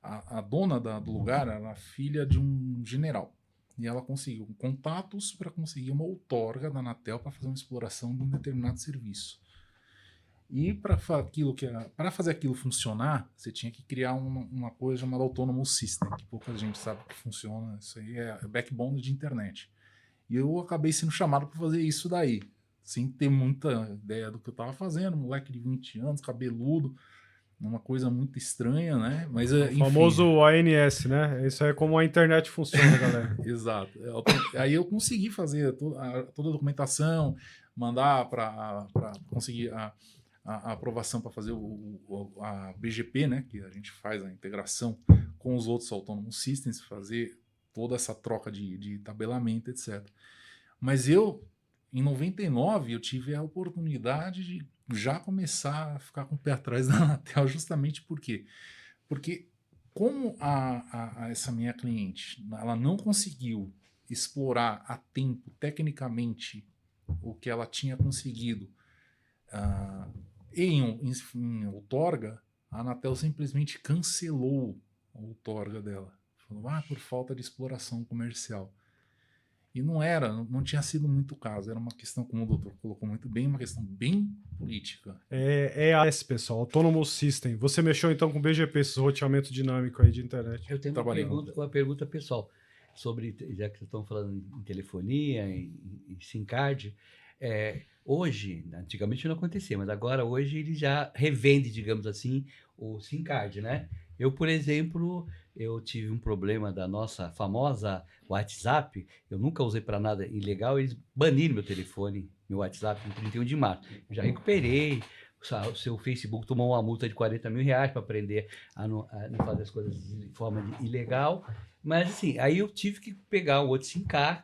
a dona do lugar era filha de um general. E ela conseguiu contatos para conseguir uma outorga da Anatel para fazer uma exploração de um determinado serviço. E para fazer aquilo funcionar, você tinha que criar uma coisa chamada Autonomous System, que pouca gente sabe que funciona. Isso aí é backbone de internet. E eu acabei sendo chamado para fazer isso daí, sem ter muita ideia do que eu estava fazendo. Moleque de 20 anos, cabeludo. Uma coisa muito estranha, né? Mas, o famoso ANS, né? Isso é como a internet funciona, galera. Exato. Aí eu consegui fazer toda a documentação, mandar para conseguir a aprovação para fazer a BGP, né? Que a gente faz a integração com os outros Autonomous Systems, fazer toda essa troca de tabelamento, etc. Mas em 99, eu tive a oportunidade de já começar a ficar com o pé atrás da Anatel, justamente por quê? Porque como essa minha cliente, ela não conseguiu explorar a tempo, tecnicamente, o que ela tinha conseguido em outorga, a Anatel simplesmente cancelou a outorga dela. Falou, por falta de exploração comercial. E não tinha sido muito o caso, era uma questão, como o doutor colocou muito bem, uma questão bem política. É AS, pessoal, Autonomous System. Você mexeu então com o BGP, esse roteamento dinâmico aí de internet. Eu tenho uma pergunta pessoal, sobre, já que vocês estão falando em telefonia, em SIM card, hoje, antigamente não acontecia, mas hoje ele já revende, digamos assim, o SIM card, né? Eu, por exemplo, eu tive um problema da nossa famosa WhatsApp, eu nunca usei para nada ilegal, eles baniram meu telefone, meu WhatsApp, no 31 de março. Eu já recuperei, o seu Facebook tomou uma multa de R$40 mil para aprender a não fazer as coisas de forma ilegal, mas assim, aí eu tive que pegar um outro SIM card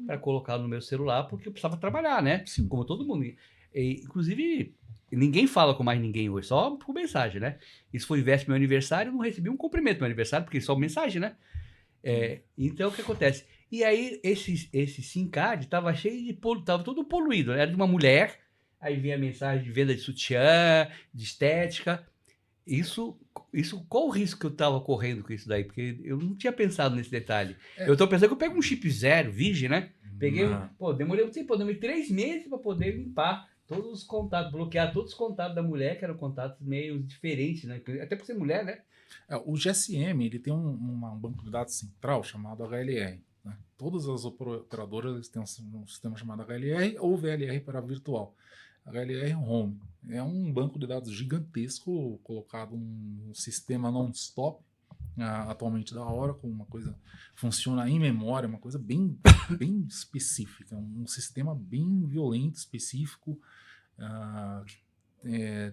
para colocar no meu celular, porque eu precisava trabalhar, né? Sim, como todo mundo. Inclusive... Ninguém fala com mais ninguém hoje, só por mensagem, né? Isso foi véspera do meu aniversário, eu não recebi um cumprimento do meu aniversário, porque só mensagem, né? Então, o que acontece? E aí, esse SIM card estava cheio estava todo poluído, né? Era de uma mulher, aí vinha a mensagem de venda de sutiã, de estética. Isso, qual o risco que eu estava correndo com isso daí? Porque eu não tinha pensado nesse detalhe. É. Eu estou pensando que eu pego um chip zero, Virgem, né? Peguei, Não. demorei 3 meses para poder limpar todos os contatos, bloquear todos os contatos da mulher, que eram contatos meio diferentes, né? Até por ser mulher, né? O GSM ele tem um banco de dados central chamado HLR. Né? Todas as operadoras eles têm um sistema chamado HLR ou VLR para virtual. HLR Home é um banco de dados gigantesco, colocado um sistema non-stop, atualmente da Oracle, uma coisa funciona em memória, uma coisa bem, bem específica, um sistema bem violento, específico,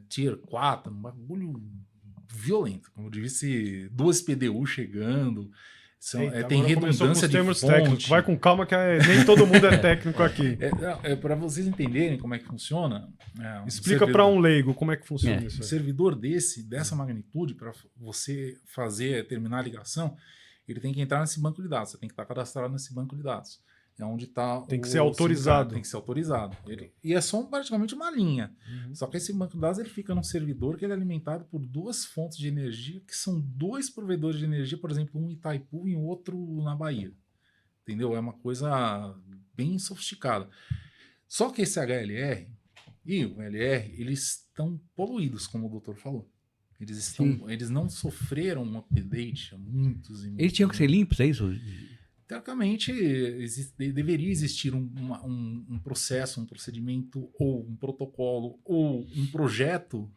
Tier 4, um bagulho violento, como eu disse, 2 PDU chegando, Eita, tem agora começou com os redundância de termos fonte. técnicos. Vai com calma que nem todo mundo é técnico aqui. Para vocês entenderem como é que funciona. Explica para um leigo como é que funciona isso Um aí. servidor dessa magnitude, para você terminar a ligação, ele tem que entrar nesse banco de dados. Você tem que estar cadastrado nesse banco de dados. É onde está. Tem que ser autorizado. Tem que ser autorizado. E é só praticamente uma linha. Só que esse banco de dados ele fica num servidor que ele é alimentado por 2 fontes de energia, que são 2 provedores de energia, por exemplo, um em Itaipu e outro na Bahia. Entendeu? É uma coisa bem sofisticada. Só que esse HLR e o LR, eles estão poluídos, como o doutor falou. Eles não sofreram um update há muitos e muitos Eles tinham que ser limpos, é isso? Teoricamente, deveria existir um processo, um procedimento, ou um protocolo, ou um projeto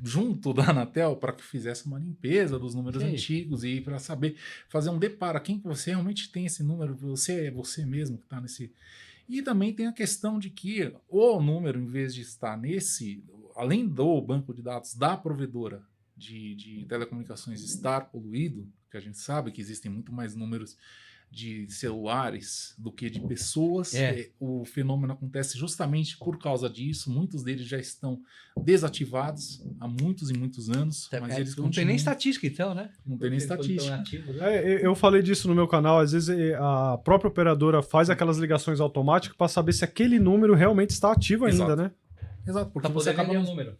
junto da Anatel para que fizesse uma limpeza dos números antigos e para saber fazer um deparo. Quem você realmente tem esse número? Você é você mesmo que está nesse... E também tem a questão de que o número, em vez de estar além do banco de dados da provedora de telecomunicações estar poluído, que a gente sabe que existem muito mais números de celulares do que de pessoas. O fenômeno acontece justamente por causa disso. Muitos deles já estão desativados há muitos e muitos anos. Mas eles não tem nem estatística, então, né? Não tem nem estatística. Eu falei disso no meu canal. Às vezes a própria operadora faz aquelas ligações automáticas para saber se aquele número realmente está ativo ainda, né? Exato, porque você acaba o número.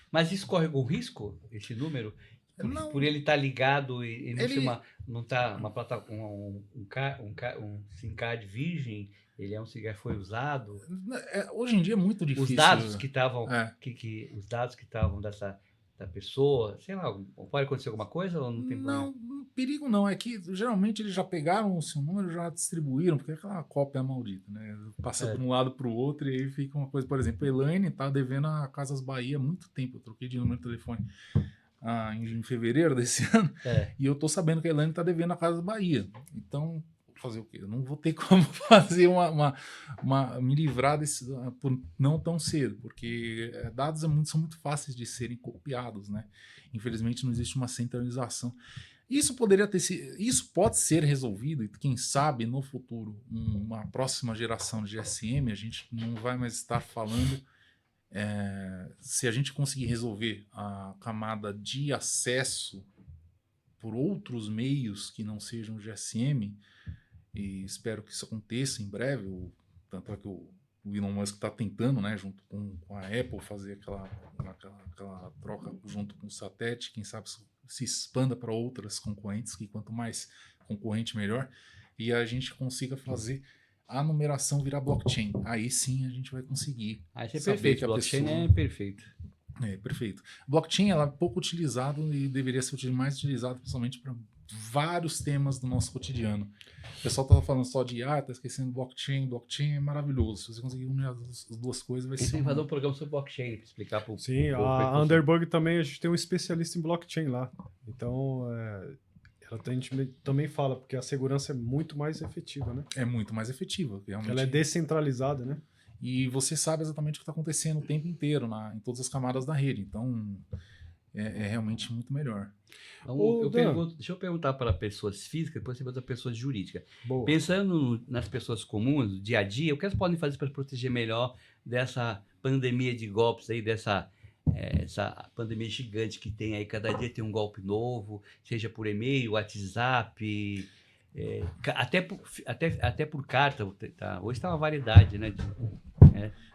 Mas isso corre algum risco, esse número? Por ele estar ligado e não ser uma plataforma, um SIM card virgem, ele é um SIM card foi usado. Hoje em dia é muito difícil. Os dados que estavam, os dados que estavam da pessoa, sei lá, pode acontecer alguma coisa ou não tem problema? Não, perigo não. É que geralmente eles já pegaram o seu número e já distribuíram, porque é aquela cópia maldita, né? Passa de um lado para o outro e aí fica uma coisa. Por exemplo, a Elaine tá devendo a Casas Bahia há muito tempo. Eu troquei de número de telefone em fevereiro desse ano, e eu tô sabendo que a Elaine tá devendo a Casas Bahia. Então, fazer o quê? Eu não vou ter como fazer me livrar desse por não tão cedo, porque dados são muito fáceis de serem copiados, né? Infelizmente não existe uma centralização. Isso pode ser resolvido, e quem sabe no futuro, uma próxima geração de GSM, a gente não vai mais estar falando. Se a gente conseguir resolver a camada de acesso por outros meios que não sejam o GSM, e espero que isso aconteça em breve, tanto é que o Elon Musk está tentando, né, junto com a Apple, fazer aquela troca junto com o satélite, quem sabe se expanda para outras concorrentes, que quanto mais concorrente melhor, e a gente consiga fazer a numeração virar blockchain. Aí sim a gente vai conseguir. Aí é perfeito, blockchain é perfeito. Perfeito. Blockchain ela é pouco utilizado e deveria ser mais utilizado principalmente para vários temas do nosso cotidiano. O pessoal estava falando só de tá esquecendo blockchain. Blockchain é maravilhoso. Se você conseguir unir as duas coisas, vai ser. Tem que fazer um programa sobre blockchain para explicar para o Sim, a Underbug também, a gente tem um especialista em blockchain lá. Então, a gente também fala, porque a segurança é muito mais efetiva, né? É muito mais efetiva. Realmente. Ela é descentralizada, né? E você sabe exatamente o que está acontecendo o tempo inteiro em todas as camadas da rede. Então, é realmente muito melhor. Então, deixa eu perguntar para pessoas físicas, depois você pergunta para pessoas jurídicas. Boa. Pensando nas pessoas comuns, do dia a dia, o que elas podem fazer para proteger melhor dessa pandemia de golpes aí, essa pandemia gigante que tem aí, cada dia tem um golpe novo, seja por e-mail, WhatsApp, até por carta. Hoje está uma variedade, né?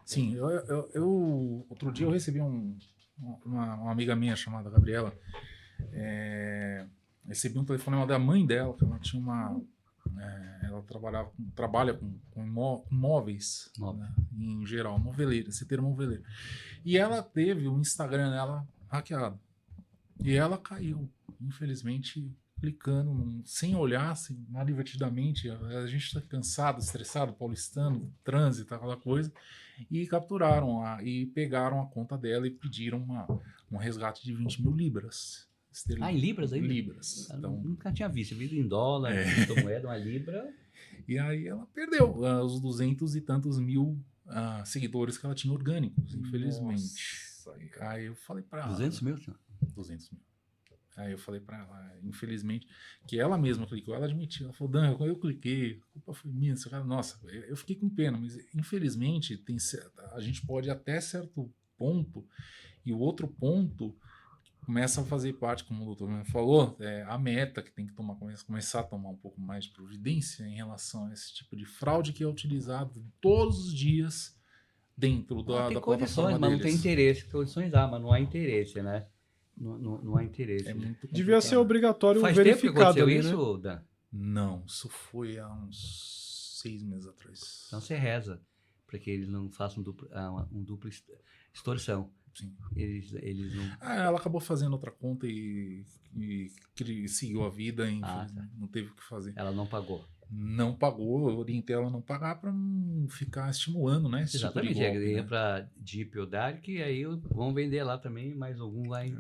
Sim, eu outro dia eu recebi um uma amiga minha chamada Gabriela, recebi um telefonema da mãe dela, que ela tinha ela trabalha com imóveis, né, em geral, moveleira, seteiro moveleiro. E ela teve o Instagram dela hackeado. E ela caiu, infelizmente, clicando, sem olhar, assim, inadvertidamente. A gente está cansado, estressado, paulistano, trânsito, aquela coisa. E capturaram e pegaram a conta dela e pediram um resgate de 20 mil libras. Em libras ainda? Libras. Então, nunca tinha visto. Visto em dólar, criptomoeda, uma libra. E aí ela perdeu os 200 e tantos mil seguidores que ela tinha orgânicos, infelizmente. Nossa. Aí eu falei para ela... 200 mil? 200 mil. Aí eu falei para ela, infelizmente, que ela mesma clicou, ela admitiu. Ela falou, Dan, quando eu cliquei, a culpa foi minha. Nossa, eu fiquei com pena, mas infelizmente a gente pode até certo ponto, e o outro ponto começa a fazer parte, como o doutor falou, a meta que tem que começar a tomar um pouco mais de providência em relação a esse tipo de fraude que é utilizado todos os dias dentro da plataforma deles. Mas não tem interesse. Condições há, mas não há interesse, né? Não há interesse. É muito complicado. Devia ser obrigatório Faz verificado tempo que ali, aconteceu né? isso, Dan? Não, isso foi há uns 6 meses atrás. Então você reza para que eles não façam dupla extorsão. Sim. Eles não... Ela acabou fazendo outra conta e seguiu a vida, não teve o que fazer. Ela não pagou. Não pagou, eu orientei ela a não pagar para não ficar estimulando, né? Esse Exatamente, tipo de golpe, ia para Deep ou Dark, e aí vão vender lá também, mais algum vai...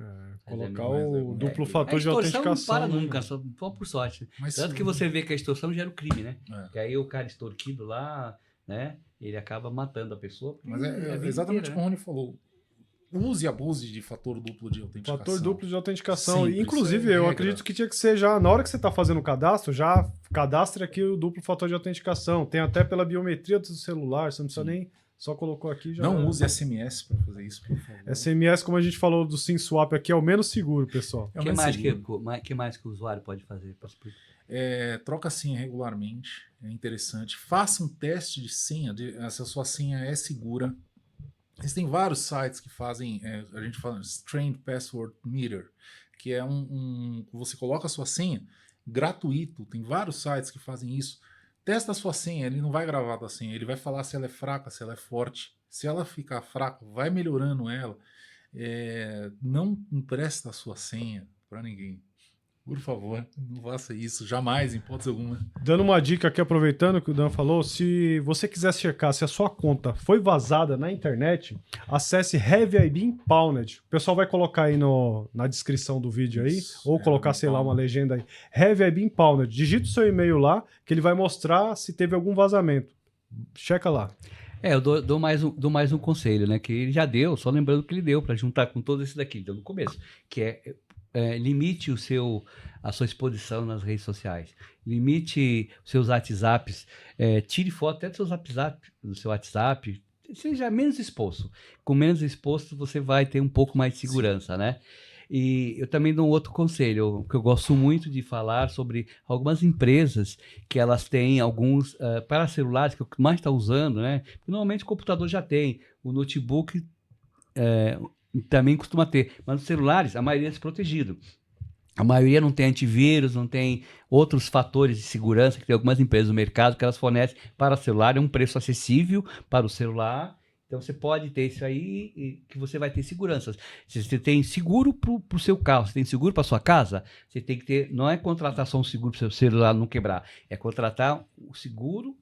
Colocar o duplo fator de autenticação. A extorsão não para nunca, só por sorte. Mas Tanto que você vê que a extorsão gera o crime, né? É. Que aí o cara extorquido lá, né? Ele acaba matando a pessoa. Mas é exatamente como o Rony falou. Use e abuse de fator duplo de autenticação. Fator duplo de autenticação. Sempre, Inclusive, isso é eu regra. acredito que tinha que ser já, na hora que você está fazendo o cadastro, já cadastre aqui o duplo fator de autenticação. Tem até pela biometria do celular, você não precisa nem... Só colocou aqui já. Não use SMS para fazer isso, por favor. SMS, como a gente falou do SimSwap aqui, é o menos seguro, pessoal. É o que mais mais seguro. que mais que o usuário pode fazer? Troca a senha regularmente, é interessante. Faça um teste de senha, se a sua senha é segura. Existem vários sites que fazem, a gente fala Strained Password Meter, que é você coloca a sua senha gratuito. Tem vários sites que fazem isso. Testa a sua senha, ele não vai gravar a tua senha, ele vai falar se ela é fraca, se ela é forte. Se ela ficar fraca, vai melhorando ela. Não empresta a sua senha para ninguém. Por favor, não faça isso, jamais, em hipótese alguma. Dando uma dica aqui, aproveitando que o Dan falou, se você quiser checar se a sua conta foi vazada na internet, acesse Have I Been Pwned. O pessoal vai colocar aí na descrição do vídeo aí, ou colocar, sei lá, uma legenda aí. Have I Been Pwned. Digita o seu e-mail lá, que ele vai mostrar se teve algum vazamento. Checa lá. Eu dou mais um conselho, né? Que ele já deu, só lembrando que ele deu, para juntar com todo esse daqui, deu no começo, que limite a sua exposição nas redes sociais. Limite os seus WhatsApps. Tire foto até do seu WhatsApp. Seja menos exposto. Com menos exposto, você vai ter um pouco mais de segurança, né? E eu também dou um outro conselho, que eu gosto muito de falar sobre algumas empresas que elas têm alguns, para celulares, que é o que mais está usando, né? Porque normalmente o computador já tem, o notebook também costuma ter, mas os celulares, a maioria é desprotegido. A maioria não tem antivírus, não tem outros fatores de segurança que tem algumas empresas no mercado que elas fornecem para celular, é um preço acessível para o celular. Então você pode ter isso aí e que você vai ter segurança. Se você tem seguro para o seu carro, você tem seguro para sua casa, você tem que ter, não é contratar só um seguro para o seu celular não quebrar, é contratar o seguro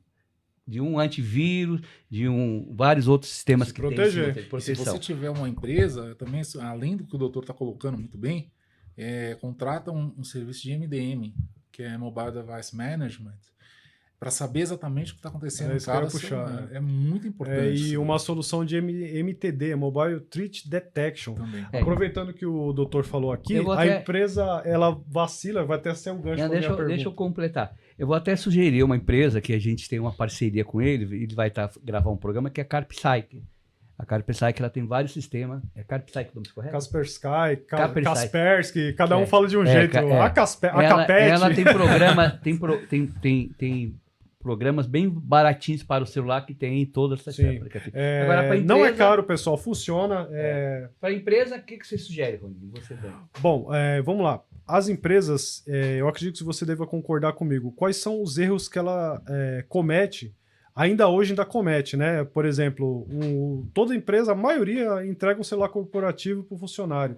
de um antivírus, de vários outros sistemas Se que proteger. tem de Se proteção. você tiver uma empresa, também, além do que o doutor está colocando muito bem, contrata um serviço de MDM, que é Mobile Device Management, para saber exatamente o que está acontecendo no cada celular. É muito importante. E uma solução de MTD, Mobile Threat Detection. Também. Aproveitando que o doutor falou aqui, a empresa ela vacila, vai até ser um gancho para minha pergunta. Deixa eu completar. Eu vou até sugerir uma empresa que a gente tem uma parceria com ele vai gravar um programa que é a CarpSci. A CarpSci ela tem vários sistemas. É CarpSci que o nome correto? Kaspersky, cada um fala de um jeito. A Capet. Ela tem programa, tem programas bem baratinhos para o celular que tem em todas essas Sim. aplicativos. É, Agora, pra não é empresa- caro, pessoal, funciona. Para a empresa, o que você sugere, Rony? Você tem. Bom, vamos lá. As empresas, eu acredito que você deva concordar comigo. Quais são os erros que ela comete, ainda hoje ainda comete, né? Por exemplo, toda empresa, a maioria, entrega um celular corporativo para o funcionário.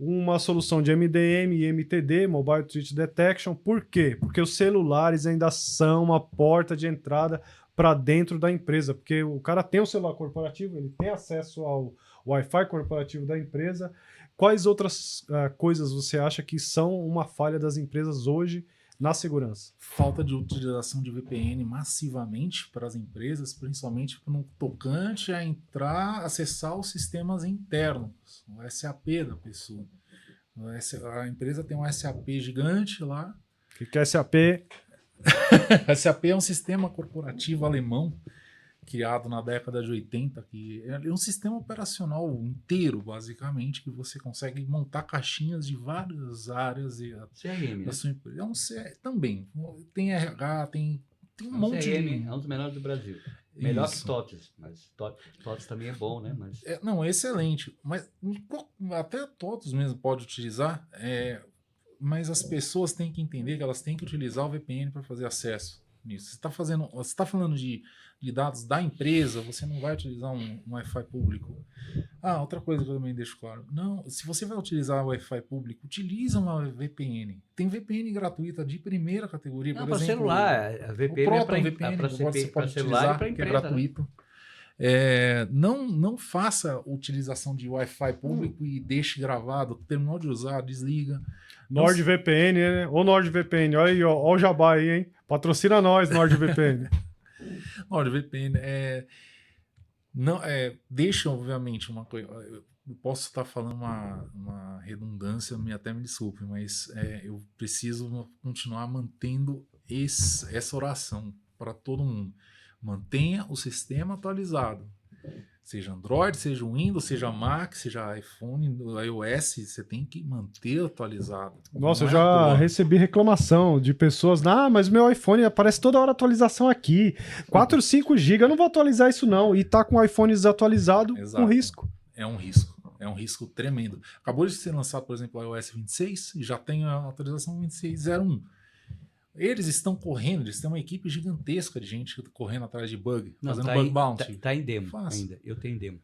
Uma solução de MDM e MTD, Mobile Threat Detection. Por quê? Porque os celulares ainda são uma porta de entrada para dentro da empresa, porque o cara tem um celular corporativo, ele tem acesso ao Wi-Fi corporativo da empresa. Quais outras coisas você acha que são uma falha das empresas hoje na segurança? Falta de utilização de VPN massivamente para as empresas, principalmente no tocante a acessar os sistemas internos, o SAP da pessoa. A empresa tem um SAP gigante lá. O que é SAP? SAP é um sistema corporativo alemão criado na década de 80, que é um sistema operacional inteiro, basicamente, que você consegue montar caixinhas de várias áreas CRM, da né? sua empresa. É um também. Tem RH, tem um monte CRM de... é um dos melhores do Brasil. Melhor Isso. que TOTS, mas TOTS também é bom, né? Mas Não, é excelente. Mas até todos mesmo podem utilizar, mas as pessoas têm que entender que elas têm que utilizar o VPN para fazer acesso nisso. Você está falando de dados da empresa, você não vai utilizar um Wi-Fi público. Outra coisa que eu também deixo claro. Não, se você vai utilizar o Wi-Fi público, utiliza uma VPN. Tem VPN gratuita de primeira categoria, não, por para exemplo. celular, a O VPN é Proton para VPN, você pode celular e utilizar, para que é empresa. Né? gratuito. Não faça utilização de Wi-Fi público e deixe gravado. Terminou de usar, desliga. NordVPN, né? Ô NordVPN, olha aí, ó o jabá aí, hein? Patrocina nós, NordVPN. NordVPN deixa, obviamente, uma coisa. Eu posso estar falando uma redundância, até me desculpe, mas eu preciso continuar mantendo essa oração para todo mundo. Mantenha o sistema atualizado. Seja Android, seja Windows, seja Mac, seja iPhone, iOS, você tem que manter atualizado. Nossa, eu Não é à já toa. recebi reclamação de pessoas, mas meu iPhone aparece toda hora atualização aqui. 4, 5 GB, eu não vou atualizar isso não. E tá com o iPhone desatualizado, Exato. com risco. É um risco. É um risco tremendo. Acabou de ser lançado, por exemplo, o iOS 26 e já tem a atualização 26.01. Eles estão correndo, eles têm uma equipe gigantesca de gente correndo atrás de bug, fazendo bug bounty. Tá em demo Fácil. ainda. Eu tenho demo.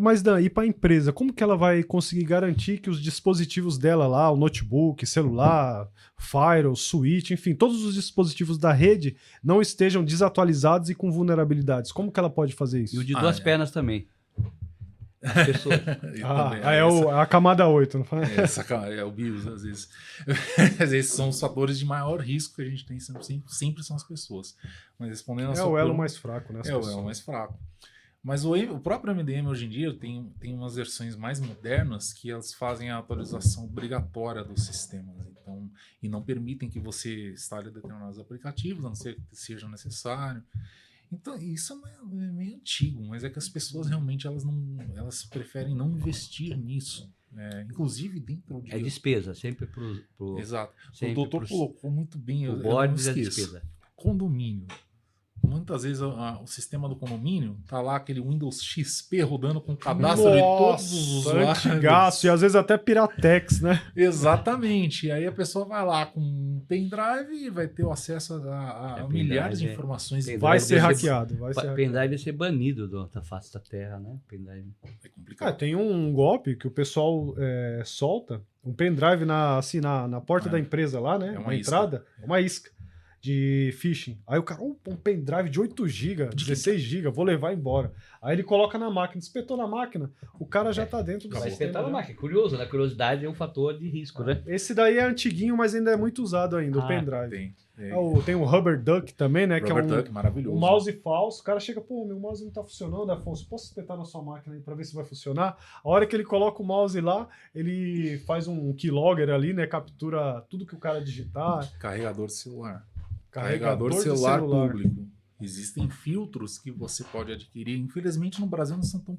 Mas Dan, e para a empresa, como que ela vai conseguir garantir que os dispositivos dela lá, o notebook, celular, firewall, switch, enfim, todos os dispositivos da rede não estejam desatualizados e com vulnerabilidades? Como que ela pode fazer isso? E o de duas pernas também. As pessoas. A camada 8, não foi? É o BIOS, às vezes. Às vezes são os fatores de maior risco que a gente tem, sempre são as pessoas. Mas respondendo a sua o elo pergunta, mais fraco, né? o elo mais fraco. Mas o próprio MDM hoje em dia tem umas versões mais modernas que elas fazem a atualização obrigatória dos sistemas. Então, e não permitem que você instale determinados aplicativos, a não ser que seja necessário. Então, isso é meio antigo, mas é que as pessoas realmente elas preferem não investir nisso. Inclusive dentro de... É despesa, sempre pro Exato. sempre O doutor pros- colocou muito bem, eu não boards é esqueço. despesa. Condomínio. Muitas vezes o sistema do condomínio tá lá aquele Windows XP rodando com o cadastro de todos os usuários. Antigaço, e às vezes até Piratex, né? Exatamente. E aí a pessoa vai lá com um pendrive e vai ter o acesso a milhares de pendrive, informações. pendrive Vai ser deve hackeado. Vai ser hackeado. Pendrive vai ser banido da face da terra, né? Pendrive. É complicado. Tem um golpe que o pessoal solta, um pendrive na porta da empresa lá, né? É uma na isca. entrada, uma isca de phishing. Aí o cara, um pendrive de 8 GB, 16 GB, vou levar embora. Aí ele coloca na máquina, espetou na máquina, o cara já tá dentro do Vai sistema. espetar na né? máquina. Curioso, né? Curiosidade é um fator de risco, né? Esse daí é antiguinho, mas ainda é muito usado ainda, o pendrive. Tem. Tem o Rubber Duck também, né? que é Robert um, Duck, maravilhoso. um mouse falso. O cara chega, meu mouse não tá funcionando, Afonso, posso espetar na sua máquina aí pra ver se vai funcionar? A hora que ele coloca o mouse lá, ele faz um keylogger ali, né? Captura tudo que o cara digitar. Carregador de celular. Carregador de celular celular. público. Existem filtros que você pode adquirir. Infelizmente, no Brasil não são tão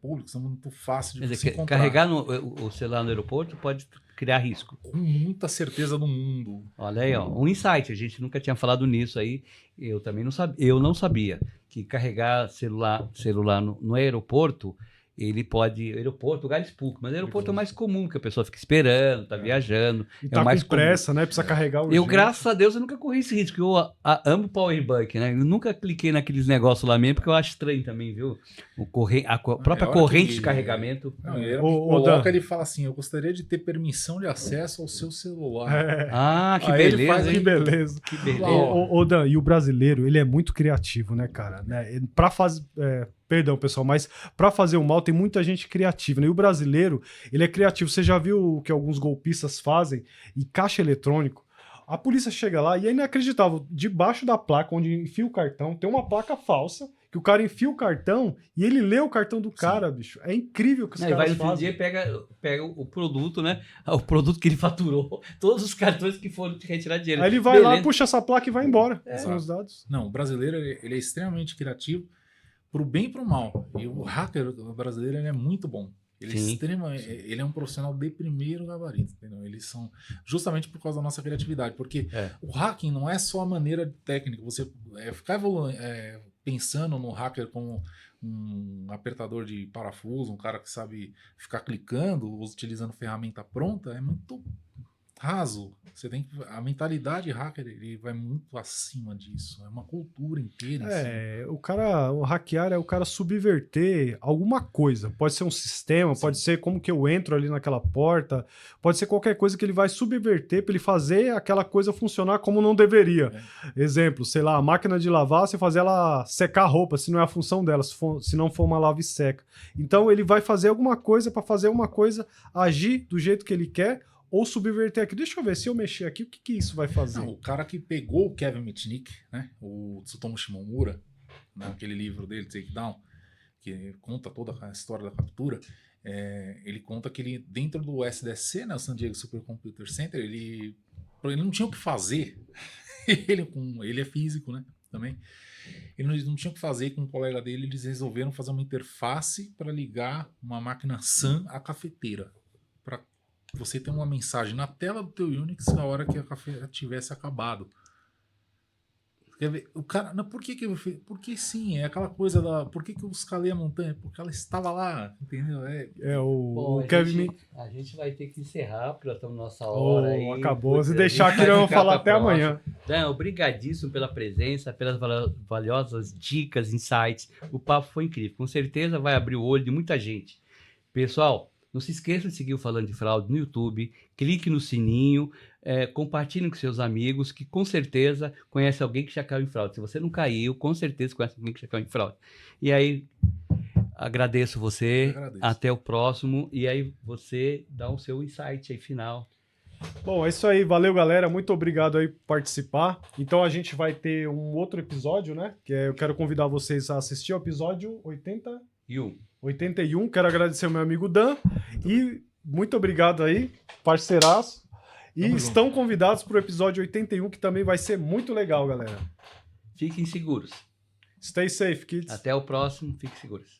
públicos, são muito fácil de Quer você dizer, encontrar. carregar o celular no aeroporto pode criar risco. Com muita certeza do mundo. Olha aí, ó, um insight, a gente nunca tinha falado nisso aí, eu também não sabia, eu não sabia que carregar celular no aeroporto, ele pode, aeroporto, lugares públicos, mas aeroporto é o mais comum, que a pessoa fica esperando, tá viajando, E é tá o mais com pressa, né? Precisa carregar o Eu, graças a Deus, eu nunca corri esse risco. Eu amo Power Bank, né? Eu nunca cliquei naqueles negócios lá mesmo, porque eu acho estranho também, viu? A própria corrente de carregamento. Não, ele Dan. ele fala assim, eu gostaria de ter permissão de acesso ao seu celular. Ah, que Aí ele beleza, faz hein? Que beleza. Que beleza. Ô, Dan, e o brasileiro, ele é muito criativo, né, cara? Né? Pra fazer... Perdão, pessoal, mas para fazer o mal tem muita gente criativa, né? E o brasileiro, ele é criativo. Você já viu o que alguns golpistas fazem? E caixa eletrônico, a polícia chega lá e é inacreditável. Debaixo da placa onde enfia o cartão, tem uma placa falsa, que o cara enfia o cartão e ele lê o cartão do cara, bicho. É incrível o que os Não, e vai caras no fim do fazem. dia pega o produto, né? O produto que ele faturou, todos os cartões que foram retirar dinheiro. Aí ele vai lá, Beleza. puxa essa placa e vai embora. É. São os dados. Não, o brasileiro ele é extremamente criativo pro bem e pro mal. E o hacker brasileiro ele é muito bom. Ele Sim. ele é um profissional de primeiro gabarito, entendeu? Eles são justamente por causa da nossa criatividade, porque o hacking não é só a maneira técnica, você ficar pensando no hacker como um apertador de parafuso, um cara que sabe ficar clicando, utilizando ferramenta pronta, é muito raso. Você tem que, a mentalidade hacker ele vai muito acima disso. É uma cultura inteira. O hackear é o cara subverter alguma coisa. Pode ser um sistema, pode ser como que eu entro ali naquela porta, pode ser qualquer coisa que ele vai subverter para ele fazer aquela coisa funcionar como não deveria. Exemplo, sei lá, a máquina de lavar, você fazer ela secar a roupa, se não é a função dela, se não for uma lava e seca. Então ele vai fazer alguma coisa para fazer uma coisa agir do jeito que ele quer, ou subverter aqui. Deixa eu ver, se eu mexer aqui, o que isso vai fazer? Não, o cara que pegou o Kevin Mitnick, né, o Tsutomu Shimomura, naquele livro dele, Takedown, que conta toda a história da captura, ele conta que ele, dentro do SDC, né, o San Diego Supercomputer Center, ele não tinha o que fazer. Ele é físico, né, também. Ele não tinha o que fazer com um colega dele, eles resolveram fazer uma interface para ligar uma máquina Sun à cafeteira, para você ter uma mensagem na tela do teu Unix na hora que a café tivesse acabado. Quer ver? O cara, não, por que eu fiz? Porque sim, é aquela coisa da... Por que eu escalei a montanha? Porque ela estava lá, entendeu? O Kevin... A gente vai ter que encerrar, porque nós estamos na nossa hora aí. Acabou. Putz, Se a deixar gente aqui, vai nós vamos ficar falar pra até próxima. amanhã. Dan, obrigadíssimo pela presença, pelas valiosas dicas, insights. O papo foi incrível. Com certeza vai abrir o olho de muita gente. Pessoal, não se esqueça de seguir o Falando de Fraude no YouTube, clique no sininho, compartilhe com seus amigos, que com certeza conhece alguém que já caiu em fraude. Se você não caiu, com certeza conhece alguém que já caiu em fraude. E aí, agradeço você, até o próximo, e aí você dá o seu insight aí final. Bom, é isso aí. Valeu, galera. Muito obrigado aí por participar. Então a gente vai ter um outro episódio, né? Eu quero convidar vocês a assistir o episódio 81. Quero agradecer ao meu amigo Dan. E muito obrigado aí, parceiraço. E estão convidados para o episódio 81, que também vai ser muito legal, galera. Fiquem seguros. Stay safe, kids. Até o próximo. Fiquem seguros.